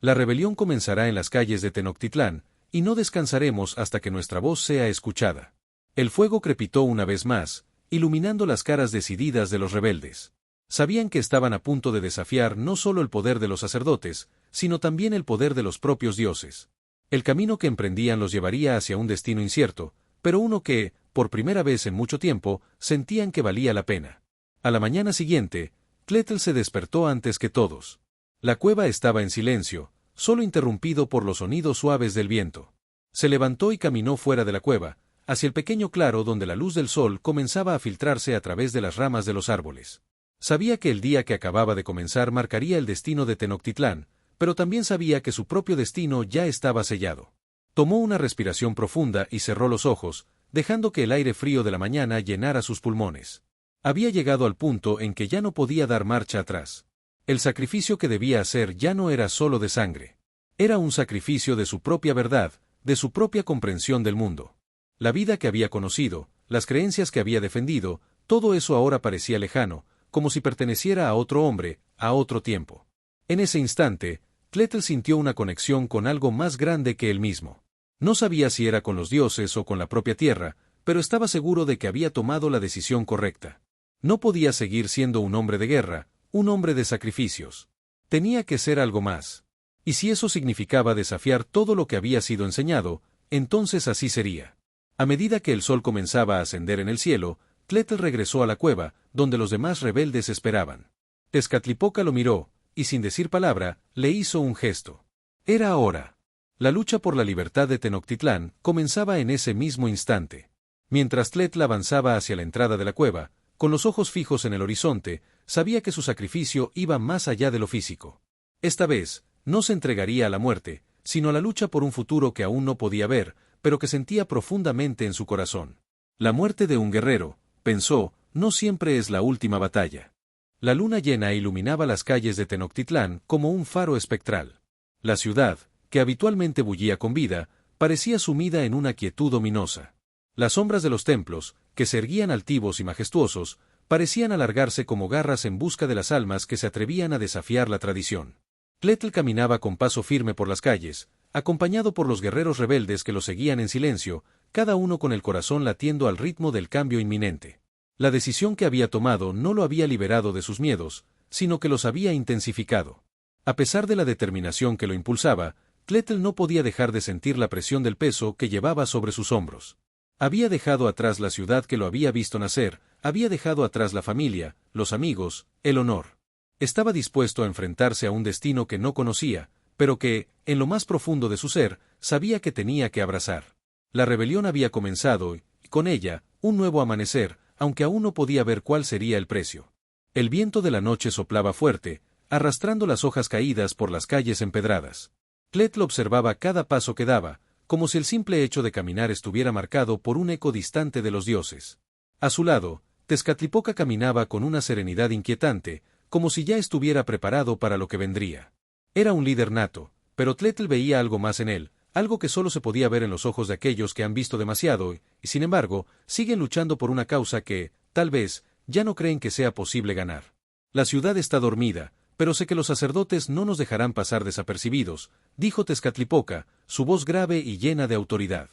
La rebelión comenzará en las calles de Tenochtitlán, y no descansaremos hasta que nuestra voz sea escuchada». El fuego crepitó una vez más, iluminando las caras decididas de los rebeldes. Sabían que estaban a punto de desafiar no solo el poder de los sacerdotes, sino también el poder de los propios dioses. El camino que emprendían los llevaría hacia un destino incierto, pero uno que, por primera vez en mucho tiempo, sentían que valía la pena. A la mañana siguiente, Tletl se despertó antes que todos. La cueva estaba en silencio, solo interrumpido por los sonidos suaves del viento. Se levantó y caminó fuera de la cueva, hacia el pequeño claro donde la luz del sol comenzaba a filtrarse a través de las ramas de los árboles. Sabía que el día que acababa de comenzar marcaría el destino de Tenochtitlán, pero también sabía que su propio destino ya estaba sellado. Tomó una respiración profunda y cerró los ojos, dejando que el aire frío de la mañana llenara sus pulmones. Había llegado al punto en que ya no podía dar marcha atrás. El sacrificio que debía hacer ya no era solo de sangre. Era un sacrificio de su propia verdad, de su propia comprensión del mundo. La vida que había conocido, las creencias que había defendido, todo eso ahora parecía lejano, como si perteneciera a otro hombre, a otro tiempo. En ese instante, Tletl sintió una conexión con algo más grande que él mismo. No sabía si era con los dioses o con la propia tierra, pero estaba seguro de que había tomado la decisión correcta. No podía seguir siendo un hombre de guerra, un hombre de sacrificios. Tenía que ser algo más. Y si eso significaba desafiar todo lo que había sido enseñado, entonces así sería. A medida que el sol comenzaba a ascender en el cielo, Tletl regresó a la cueva, donde los demás rebeldes esperaban. Tezcatlipoca lo miró, y sin decir palabra, le hizo un gesto. Era ahora. La lucha por la libertad de Tenochtitlán comenzaba en ese mismo instante. Mientras Tletl avanzaba hacia la entrada de la cueva, con los ojos fijos en el horizonte, sabía que su sacrificio iba más allá de lo físico. Esta vez, no se entregaría a la muerte, sino a la lucha por un futuro que aún no podía ver, pero que sentía profundamente en su corazón. La muerte de un guerrero, pensó, no siempre es la última batalla. La luna llena iluminaba las calles de Tenochtitlán como un faro espectral. La ciudad, que habitualmente bullía con vida, parecía sumida en una quietud ominosa. Las sombras de los templos, que se erguían altivos y majestuosos, parecían alargarse como garras en busca de las almas que se atrevían a desafiar la tradición. Tletl caminaba con paso firme por las calles, acompañado por los guerreros rebeldes que lo seguían en silencio, cada uno con el corazón latiendo al ritmo del cambio inminente. La decisión que había tomado no lo había liberado de sus miedos, sino que los había intensificado. A pesar de la determinación que lo impulsaba, Tletl no podía dejar de sentir la presión del peso que llevaba sobre sus hombros. Había dejado atrás la ciudad que lo había visto nacer, había dejado atrás la familia, los amigos, el honor. Estaba dispuesto a enfrentarse a un destino que no conocía, pero que, en lo más profundo de su ser, sabía que tenía que abrazar. La rebelión había comenzado y, con ella, un nuevo amanecer, aunque aún no podía ver cuál sería el precio. El viento de la noche soplaba fuerte, arrastrando las hojas caídas por las calles empedradas. Tletl observaba cada paso que daba, como si el simple hecho de caminar estuviera marcado por un eco distante de los dioses. A su lado, Tezcatlipoca caminaba con una serenidad inquietante, como si ya estuviera preparado para lo que vendría. Era un líder nato, pero Tletl veía algo más en él, algo que solo se podía ver en los ojos de aquellos que han visto demasiado y, sin embargo, siguen luchando por una causa que, tal vez, ya no creen que sea posible ganar. La ciudad está dormida, pero sé que los sacerdotes no nos dejarán pasar desapercibidos, dijo Tezcatlipoca, su voz grave y llena de autoridad.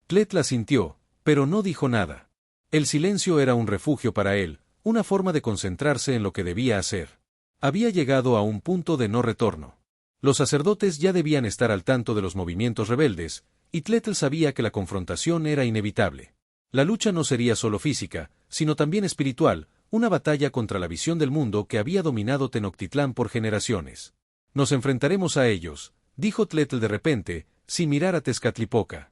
Tletl asintió, pero no dijo nada. El silencio era un refugio para él, una forma de concentrarse en lo que debía hacer. Había llegado a un punto de no retorno. Los sacerdotes ya debían estar al tanto de los movimientos rebeldes, y Tletl sabía que la confrontación era inevitable. La lucha no sería solo física, sino también espiritual, una batalla contra la visión del mundo que había dominado Tenochtitlán por generaciones. Nos enfrentaremos a ellos, dijo Tletl de repente, sin mirar a Tezcatlipoca.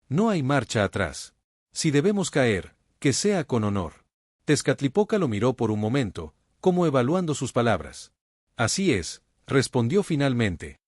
No hay marcha atrás. Si debemos caer, que sea con honor. Tezcatlipoca lo miró por un momento, como evaluando sus palabras. Así es, respondió finalmente.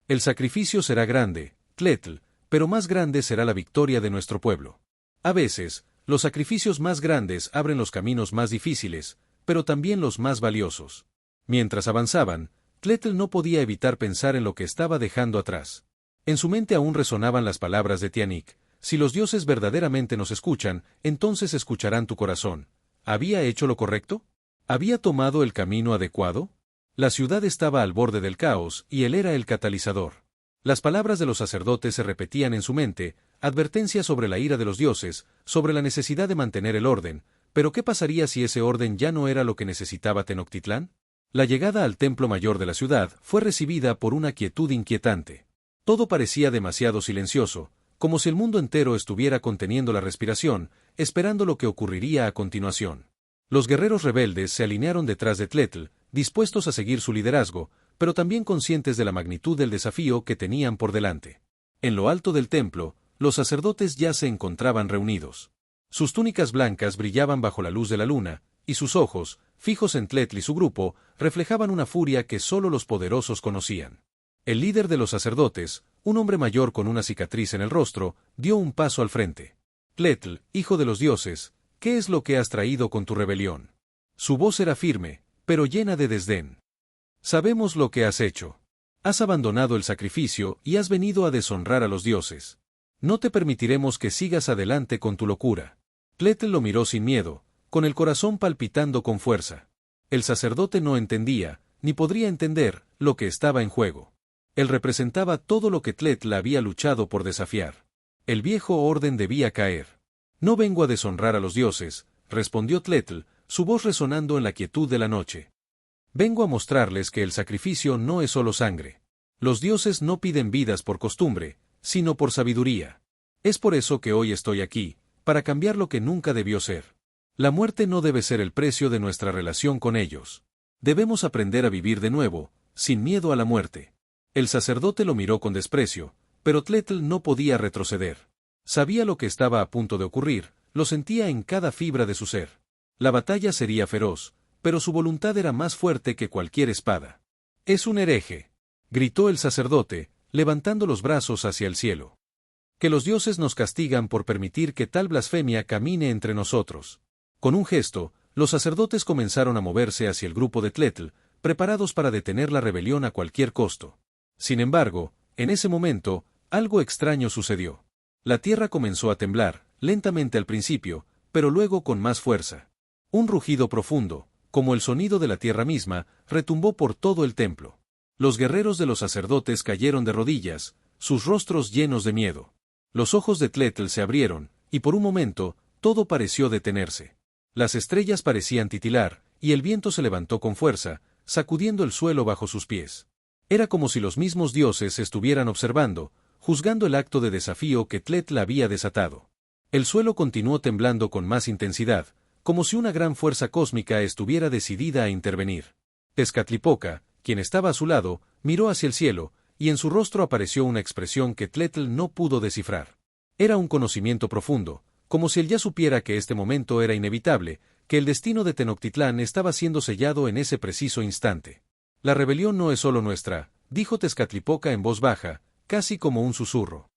El sacrificio será grande, Tletl, pero más grande será la victoria de nuestro pueblo. A veces, los sacrificios más grandes abren los caminos más difíciles, pero también los más valiosos. Mientras avanzaban, Tletl no podía evitar pensar en lo que estaba dejando atrás. En su mente aún resonaban las palabras de Tianik: si los dioses verdaderamente nos escuchan, entonces escucharán tu corazón. ¿Había hecho lo correcto? ¿Había tomado el camino adecuado? La ciudad estaba al borde del caos, y él era el catalizador. Las palabras de los sacerdotes se repetían en su mente, advertencias sobre la ira de los dioses, sobre la necesidad de mantener el orden, pero ¿qué pasaría si ese orden ya no era lo que necesitaba Tenochtitlán? La llegada al templo mayor de la ciudad fue recibida por una quietud inquietante. Todo parecía demasiado silencioso, como si el mundo entero estuviera conteniendo la respiración, esperando lo que ocurriría a continuación. Los guerreros rebeldes se alinearon detrás de Tletl, dispuestos a seguir su liderazgo, pero también conscientes de la magnitud del desafío que tenían por delante. En lo alto del templo, los sacerdotes ya se encontraban reunidos. Sus túnicas blancas brillaban bajo la luz de la luna, y sus ojos, fijos en Tletl y su grupo, reflejaban una furia que solo los poderosos conocían. El líder de los sacerdotes, un hombre mayor con una cicatriz en el rostro, dio un paso al frente. Tletl, hijo de los dioses, ¿qué es lo que has traído con tu rebelión? Su voz era firme, pero llena de desdén. Sabemos lo que has hecho. Has abandonado el sacrificio y has venido a deshonrar a los dioses. No te permitiremos que sigas adelante con tu locura. Tletl lo miró sin miedo, con el corazón palpitando con fuerza. El sacerdote no entendía, ni podría entender, lo que estaba en juego. Él representaba todo lo que Tletl había luchado por desafiar. El viejo orden debía caer. No vengo a deshonrar a los dioses, respondió Tletl, su voz resonando en la quietud de la noche. Vengo a mostrarles que el sacrificio no es solo sangre. Los dioses no piden vidas por costumbre, sino por sabiduría. Es por eso que hoy estoy aquí, para cambiar lo que nunca debió ser. La muerte no debe ser el precio de nuestra relación con ellos. Debemos aprender a vivir de nuevo, sin miedo a la muerte. El sacerdote lo miró con desprecio, pero Tletl no podía retroceder. Sabía lo que estaba a punto de ocurrir, lo sentía en cada fibra de su ser. La batalla sería feroz, pero su voluntad era más fuerte que cualquier espada. «Es un hereje», gritó el sacerdote, levantando los brazos hacia el cielo. «Que los dioses nos castigan por permitir que tal blasfemia camine entre nosotros». Con un gesto, los sacerdotes comenzaron a moverse hacia el grupo de Tletl, preparados para detener la rebelión a cualquier costo. Sin embargo, en ese momento, algo extraño sucedió. La tierra comenzó a temblar, lentamente al principio, pero luego con más fuerza. Un rugido profundo, como el sonido de la tierra misma, retumbó por todo el templo. Los guerreros de los sacerdotes cayeron de rodillas, sus rostros llenos de miedo. Los ojos de Tletl se abrieron, y por un momento, todo pareció detenerse. Las estrellas parecían titilar, y el viento se levantó con fuerza, sacudiendo el suelo bajo sus pies. Era como si los mismos dioses estuvieran observando, juzgando el acto de desafío que Tletl había desatado. El suelo continuó temblando con más intensidad, como si una gran fuerza cósmica estuviera decidida a intervenir. Tezcatlipoca, quien estaba a su lado, miró hacia el cielo, y en su rostro apareció una expresión que Tletl no pudo descifrar. Era un conocimiento profundo, como si él ya supiera que este momento era inevitable, que el destino de Tenochtitlán estaba siendo sellado en ese preciso instante. «La rebelión no es solo nuestra», dijo Tezcatlipoca en voz baja, casi como un susurro.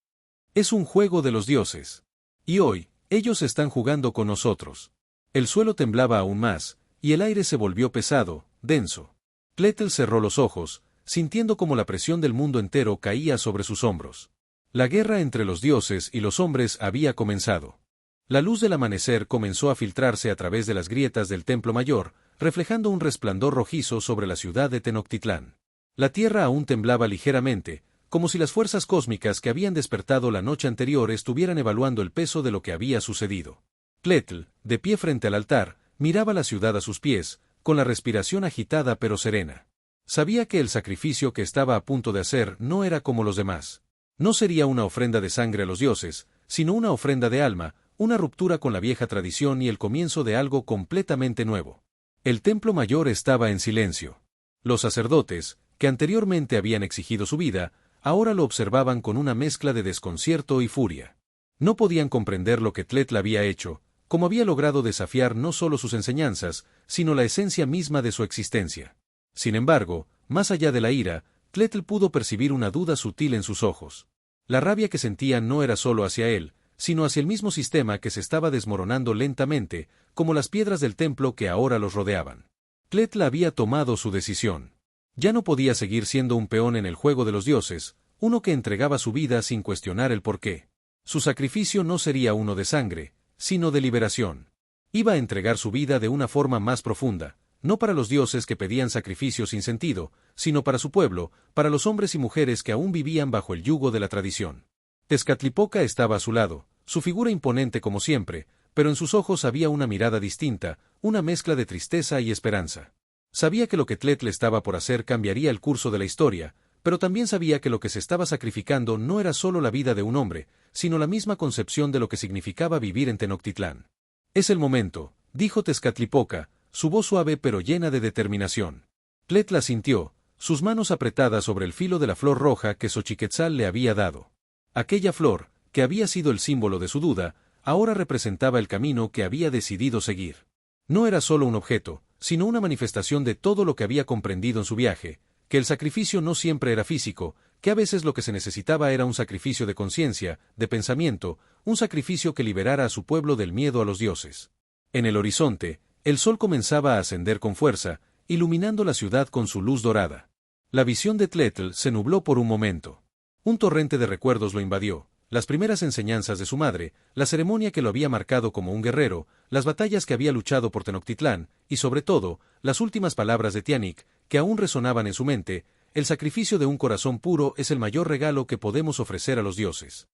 «Es un juego de los dioses. Y hoy, ellos están jugando con nosotros». El suelo temblaba aún más, y el aire se volvió pesado, denso. Tletl cerró los ojos, sintiendo como la presión del mundo entero caía sobre sus hombros. La guerra entre los dioses y los hombres había comenzado. La luz del amanecer comenzó a filtrarse a través de las grietas del templo mayor, reflejando un resplandor rojizo sobre la ciudad de Tenochtitlán. La tierra aún temblaba ligeramente, como si las fuerzas cósmicas que habían despertado la noche anterior estuvieran evaluando el peso de lo que había sucedido. Tletl, de pie frente al altar, miraba la ciudad a sus pies, con la respiración agitada pero serena. Sabía que el sacrificio que estaba a punto de hacer no era como los demás. No sería una ofrenda de sangre a los dioses, sino una ofrenda de alma, una ruptura con la vieja tradición y el comienzo de algo completamente nuevo. El templo mayor estaba en silencio. Los sacerdotes, que anteriormente habían exigido su vida, ahora lo observaban con una mezcla de desconcierto y furia. No podían comprender lo que Tletl había hecho, cómo había logrado desafiar no solo sus enseñanzas, sino la esencia misma de su existencia. Sin embargo, más allá de la ira, Tletl pudo percibir una duda sutil en sus ojos. La rabia que sentía no era solo hacia él, sino hacia el mismo sistema que se estaba desmoronando lentamente, como las piedras del templo que ahora los rodeaban. Tletl había tomado su decisión. Ya no podía seguir siendo un peón en el juego de los dioses, uno que entregaba su vida sin cuestionar el porqué. Su sacrificio no sería uno de sangre, sino de liberación. Iba a entregar su vida de una forma más profunda, no para los dioses que pedían sacrificios sin sentido, sino para su pueblo, para los hombres y mujeres que aún vivían bajo el yugo de la tradición. Tezcatlipoca estaba a su lado, su figura imponente como siempre, pero en sus ojos había una mirada distinta, una mezcla de tristeza y esperanza. Sabía que lo que Tletl estaba por hacer cambiaría el curso de la historia, pero también sabía que lo que se estaba sacrificando no era solo la vida de un hombre, sino la misma concepción de lo que significaba vivir en Tenochtitlán. «Es el momento», dijo Tezcatlipoca, su voz suave pero llena de determinación. Tletl asintió, sus manos apretadas sobre el filo de la flor roja que Xochiquetzal le había dado. Aquella flor, que había sido el símbolo de su duda, ahora representaba el camino que había decidido seguir. No era solo un objeto, sino una manifestación de todo lo que había comprendido en su viaje, que el sacrificio no siempre era físico, que a veces lo que se necesitaba era un sacrificio de conciencia, de pensamiento, un sacrificio que liberara a su pueblo del miedo a los dioses. En el horizonte, el sol comenzaba a ascender con fuerza, iluminando la ciudad con su luz dorada. La visión de Tletl se nubló por un momento. Un torrente de recuerdos lo invadió, las primeras enseñanzas de su madre, la ceremonia que lo había marcado como un guerrero, las batallas que había luchado por Tenochtitlán, y sobre todo, las últimas palabras de Tianik, que aún resonaban en su mente: el sacrificio de un corazón puro es el mayor regalo que podemos ofrecer a los dioses.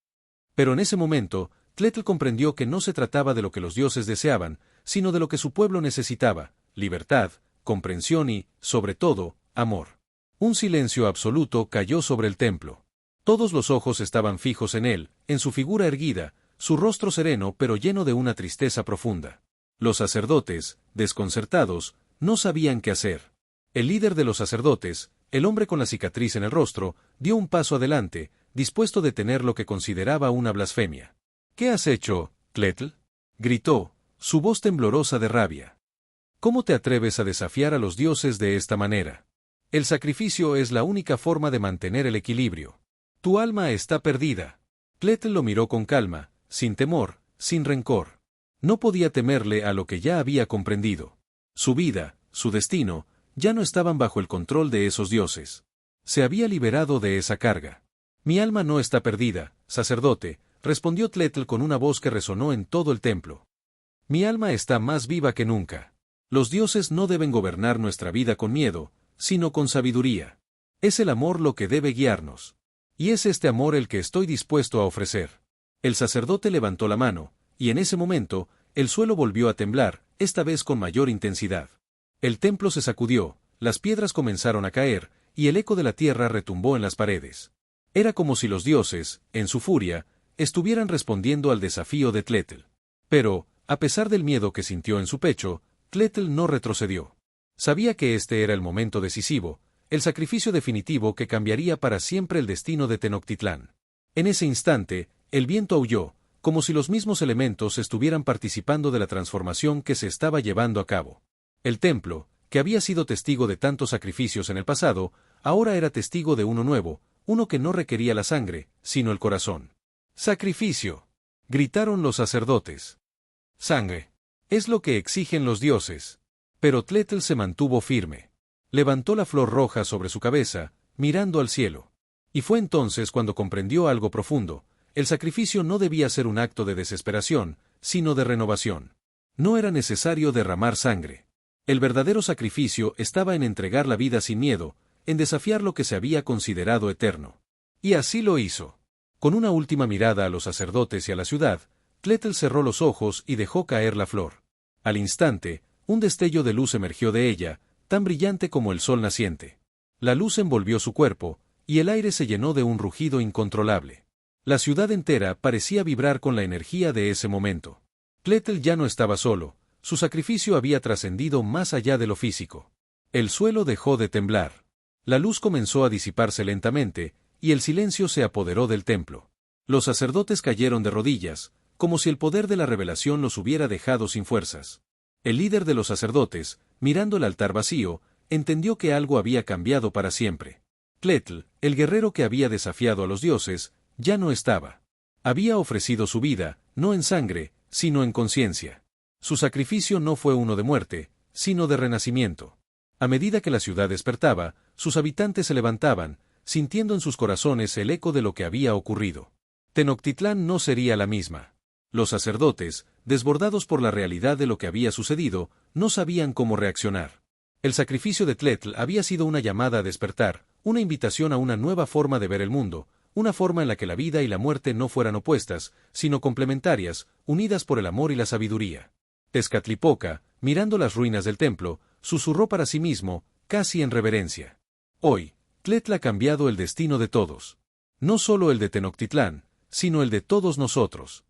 Pero en ese momento, Tletl comprendió que no se trataba de lo que los dioses deseaban, sino de lo que su pueblo necesitaba: libertad, comprensión y, sobre todo, amor. Un silencio absoluto cayó sobre el templo. Todos los ojos estaban fijos en él, en su figura erguida, su rostro sereno pero lleno de una tristeza profunda. Los sacerdotes, desconcertados, no sabían qué hacer. El líder de los sacerdotes, el hombre con la cicatriz en el rostro, dio un paso adelante, dispuesto a detener lo que consideraba una blasfemia. «¿Qué has hecho, Tletl?», gritó, su voz temblorosa de rabia. «¿Cómo te atreves a desafiar a los dioses de esta manera? El sacrificio es la única forma de mantener el equilibrio. Tu alma está perdida». Tletl lo miró con calma, sin temor, sin rencor. No podía temerle a lo que ya había comprendido. Su vida, su destino, ya no estaban bajo el control de esos dioses. Se había liberado de esa carga. «Mi alma no está perdida, sacerdote», respondió Tletl con una voz que resonó en todo el templo. «Mi alma está más viva que nunca. Los dioses no deben gobernar nuestra vida con miedo, sino con sabiduría. Es el amor lo que debe guiarnos. Y es este amor el que estoy dispuesto a ofrecer». El sacerdote levantó la mano, y en ese momento, el suelo volvió a temblar, esta vez con mayor intensidad. El templo se sacudió, las piedras comenzaron a caer, y el eco de la tierra retumbó en las paredes. Era como si los dioses, en su furia, estuvieran respondiendo al desafío de Tletl. Pero, a pesar del miedo que sintió en su pecho, Tletl no retrocedió. Sabía que este era el momento decisivo, el sacrificio definitivo que cambiaría para siempre el destino de Tenochtitlán. En ese instante, el viento aulló, como si los mismos elementos estuvieran participando de la transformación que se estaba llevando a cabo. El templo, que había sido testigo de tantos sacrificios en el pasado, ahora era testigo de uno nuevo, uno que no requería la sangre, sino el corazón. «¡Sacrificio!», gritaron los sacerdotes. «Sangre. Es lo que exigen los dioses». Pero Tletl se mantuvo firme. Levantó la flor roja sobre su cabeza, mirando al cielo. Y fue entonces cuando comprendió algo profundo: el sacrificio no debía ser un acto de desesperación, sino de renovación. No era necesario derramar sangre. El verdadero sacrificio estaba en entregar la vida sin miedo, en desafiar lo que se había considerado eterno. Y así lo hizo. Con una última mirada a los sacerdotes y a la ciudad, Tletl cerró los ojos y dejó caer la flor. Al instante, un destello de luz emergió de ella, tan brillante como el sol naciente. La luz envolvió su cuerpo, y el aire se llenó de un rugido incontrolable. La ciudad entera parecía vibrar con la energía de ese momento. Tletl ya no estaba solo, su sacrificio había trascendido más allá de lo físico. El suelo dejó de temblar. La luz comenzó a disiparse lentamente, y el silencio se apoderó del templo. Los sacerdotes cayeron de rodillas, como si el poder de la revelación los hubiera dejado sin fuerzas. El líder de los sacerdotes, mirando el altar vacío, entendió que algo había cambiado para siempre. Tletl, el guerrero que había desafiado a los dioses, ya no estaba. Había ofrecido su vida, no en sangre, sino en conciencia. Su sacrificio no fue uno de muerte, sino de renacimiento. A medida que la ciudad despertaba, sus habitantes se levantaban, sintiendo en sus corazones el eco de lo que había ocurrido. Tenochtitlán no sería la misma. Los sacerdotes, desbordados por la realidad de lo que había sucedido, no sabían cómo reaccionar. El sacrificio de Tletl había sido una llamada a despertar, una invitación a una nueva forma de ver el mundo, una forma en la que la vida y la muerte no fueran opuestas, sino complementarias, unidas por el amor y la sabiduría. Tezcatlipoca, mirando las ruinas del templo, susurró para sí mismo, casi en reverencia: «Hoy, Tletl ha cambiado el destino de todos. No solo el de Tenochtitlán, sino el de todos nosotros».